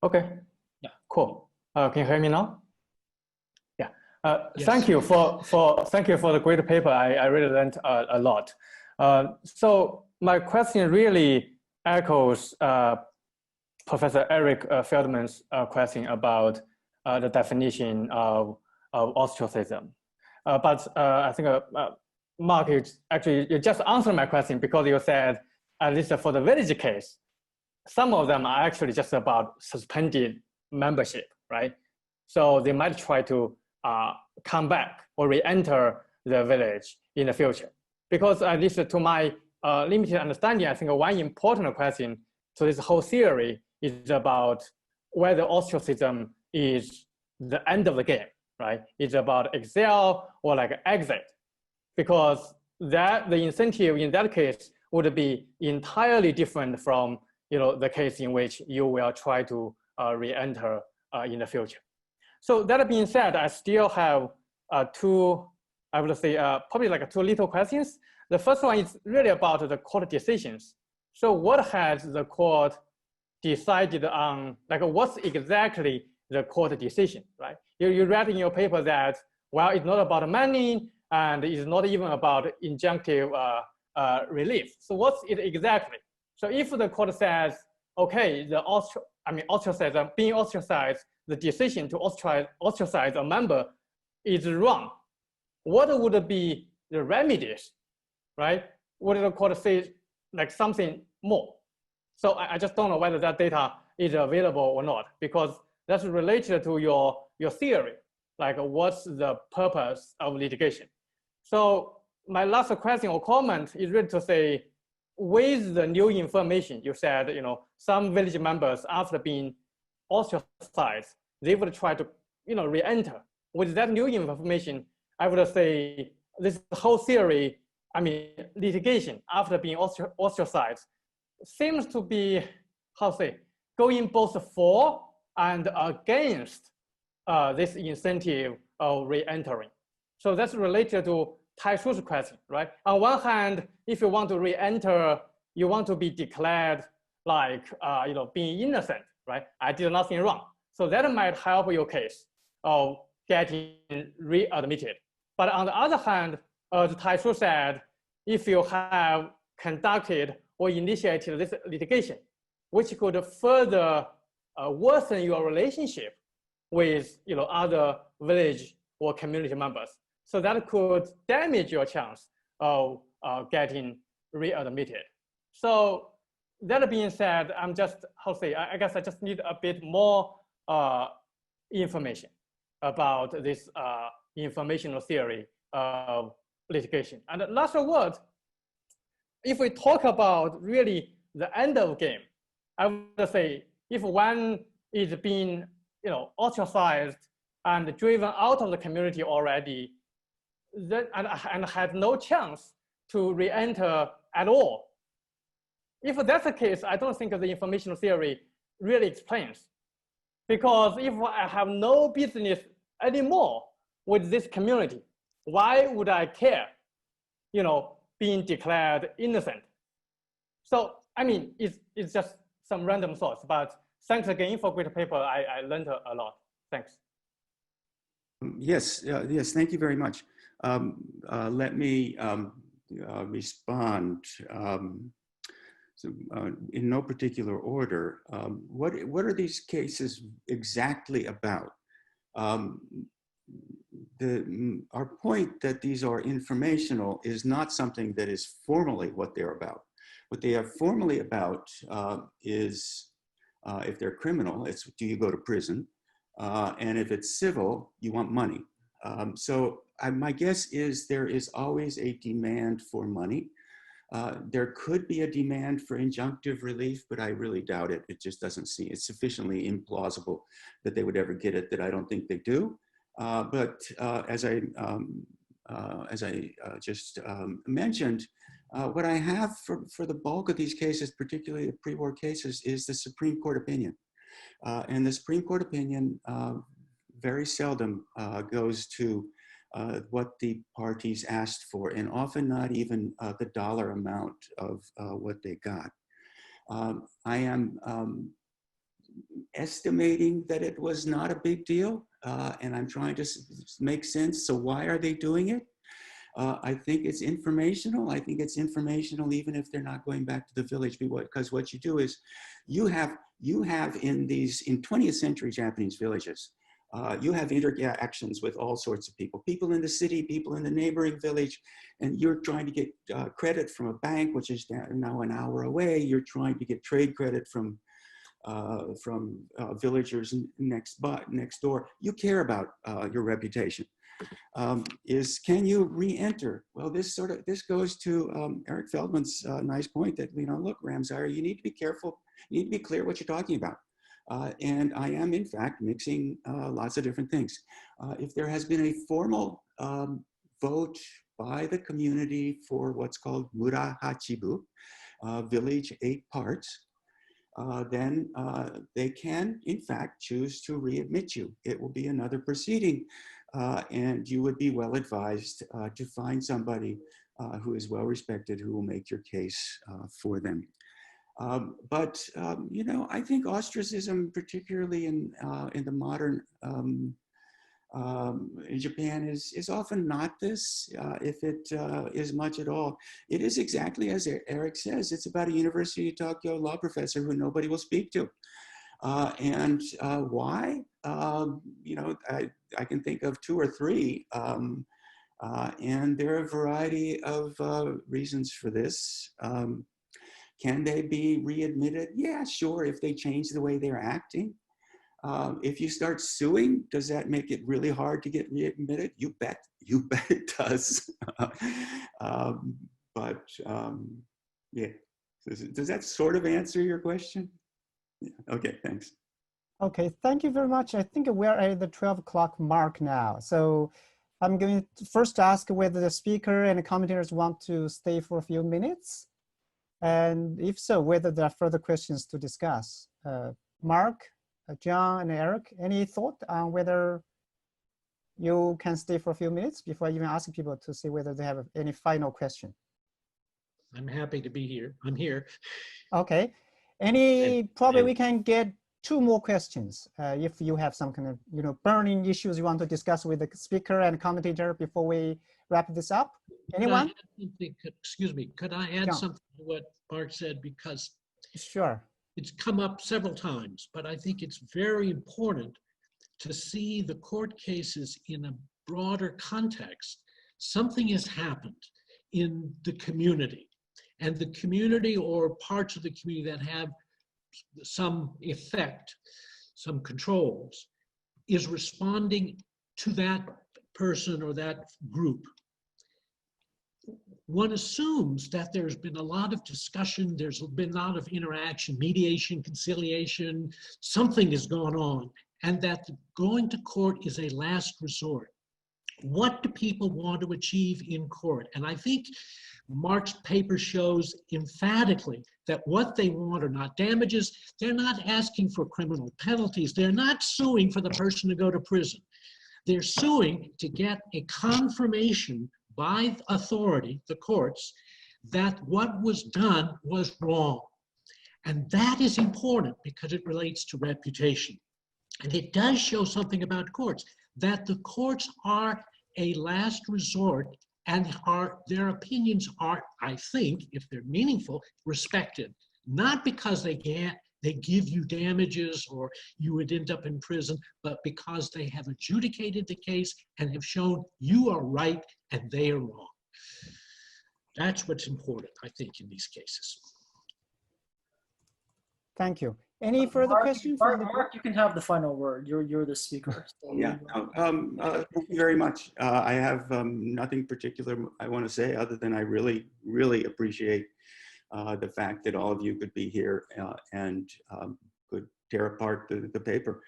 Okay. Yeah. Cool. Can you hear me now? Yeah. Yes. Thank you for the great paper. I really learned a lot. So my question really echoes Professor Eric Feldman's question about the definition of ostracism. But I think Mark, you just answered my question, because you said, at least for the village case, some of them are actually just about suspended membership, right? So they might try to come back or re-enter the village in the future. Because at least to my limited understanding, I think one important question to this whole theory is about whether ostracism is the end of the game, right? It's about excel or like exit, because that the incentive in that case would be entirely different from the case in which you will try to re-enter in the future. So that being said, I still have two, I would say probably like two little questions. The first one is really about the court decisions. So what has the court decided on, like what's exactly the court decision, right? You read in your paper that, well, it's not about money and it's not even about injunctive relief. So what's it exactly? So if the court says, okay, ostracism, being ostracized, the decision to ostracize a member is wrong, what would be the remedies, right? Would the court say like something more? So I just don't know whether that data is available or not, because that's related to your theory, like what's the purpose of litigation. So my last question or comment is really to say, with the new information, you said, some village members after being ostracized, they would try to, re-enter. With that new information, I would say this whole theory, litigation after being ostracized seems to be, going both for and against this incentive of re-entering. So that's related to Taishu's question, right? On one hand, if you want to re-enter, you want to be declared like, being innocent, right? I did nothing wrong. So that might help your case of getting readmitted. But on the other hand, as Taishu said, if you have conducted or initiated this litigation, which could further worsen your relationship with other village or community members. So that could damage your chance of getting readmitted. So that being said, I'm just, I guess I just need a bit more information about this informational theory of litigation. And the last word, if we talk about really the end of game, I would say if one is being ostracized and driven out of the community already, then, and had no chance to re-enter at all. If that's the case, I don't think the informational theory really explains. Because if I have no business anymore with this community, why would I care, being declared innocent? So, it's just some random thoughts, but thanks again for great paper. I learned a lot. Thanks. Yes, thank you very much. Let me respond in no particular order. What are these cases exactly about? Our point that these are informational is not something that is formally what they're about. What they are formally about is, if they're criminal, it's do you go to prison? And if it's civil, you want money. So my guess is there is always a demand for money. There could be a demand for injunctive relief, but I really doubt it. It just doesn't seem, it's sufficiently implausible that they would ever get it, that I don't think they do. But as I just mentioned, what I have for the bulk of these cases, particularly the pre-war cases, is the Supreme Court opinion. And the Supreme Court opinion very seldom goes to what the parties asked for, and often not even the dollar amount of what they got. I am estimating that it was not a big deal, and I'm trying to make sense. So why are they doing it? I think it's informational. I think it's informational even if they're not going back to the village, because what you do is you have in 20th century Japanese villages, you have interactions with all sorts of people in the city, people in the neighboring village, and you're trying to get credit from a bank, which is now an hour away. You're trying to get trade credit from villagers next door. You care about your reputation. Can you re-enter? Well, this goes to Eric Feldman's nice point that, look, Ramseyer, you need to be careful. You need to be clear what you're talking about. And I am, in fact, mixing lots of different things. If there has been a formal vote by the community for what's called Mura Hachibu, village 8 parts, then they can, in fact, choose to readmit you. It will be another proceeding, and you would be well advised to find somebody who is well respected who will make your case for them. You know, I think ostracism, particularly in the modern in Japan, is often not this, if it is much at all. It is exactly as Eric says. It's about a University of Tokyo law professor who nobody will speak to. Why? You know, I can think of 2 or 3, and there are a variety of reasons for this. Can they be readmitted? Yeah, sure, if they change the way they're acting. If you start suing, does that make it really hard to get readmitted? You bet it does. Yeah, does that sort of answer your question? Yeah. Okay, thanks. Okay, thank you very much. I think we're at the 12 o'clock mark now. So I'm going to first ask whether the speaker and the commentators want to stay for a few minutes. And if so, whether there are further questions to discuss. Mark, John, and Eric, any thought on whether you can stay for a few minutes before even asking people to see whether they have any final question? I'm happy to be here. I'm here. Okay. Probably we can get 2 more questions if you have some kind of, you know, burning issues you want to discuss with the speaker and commentator before we wrap this up. Anyone? Excuse me, could I add John. something to what Mark said? Because sure. It's come up several times, but I think it's very important to see the court cases in a broader context. Something has happened in the community, and the community or parts of the community that have some effect, some controls, is responding to that person or that group. One assumes that there's been a lot of discussion, there's been a lot of interaction, mediation, conciliation, something has gone on, and that going to court is a last resort. What do people want to achieve in court? And I think Mark's paper shows emphatically that what they want are not damages. They're not asking for criminal penalties. They're not suing for the person to go to prison. They're suing to get a confirmation by authority, the courts, that what was done was wrong. And that is important because it relates to reputation. And it does show something about courts, that the courts are a last resort and their opinions are, I think, if they're meaningful, respected. Not because they give you damages or you would end up in prison, but because they have adjudicated the case and have shown you are right and they are wrong. That's what's important, I think, in these cases. Thank you. Any further questions? Mark, you can have the final word. You're the speaker. So yeah, thank you very much. I have nothing particular I want to say other than I really, really appreciate the fact that all of you could be here and could tear apart the paper.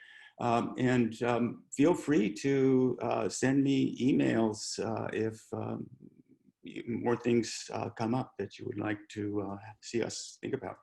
Feel free to send me emails if more things come up that you would like to see us think about.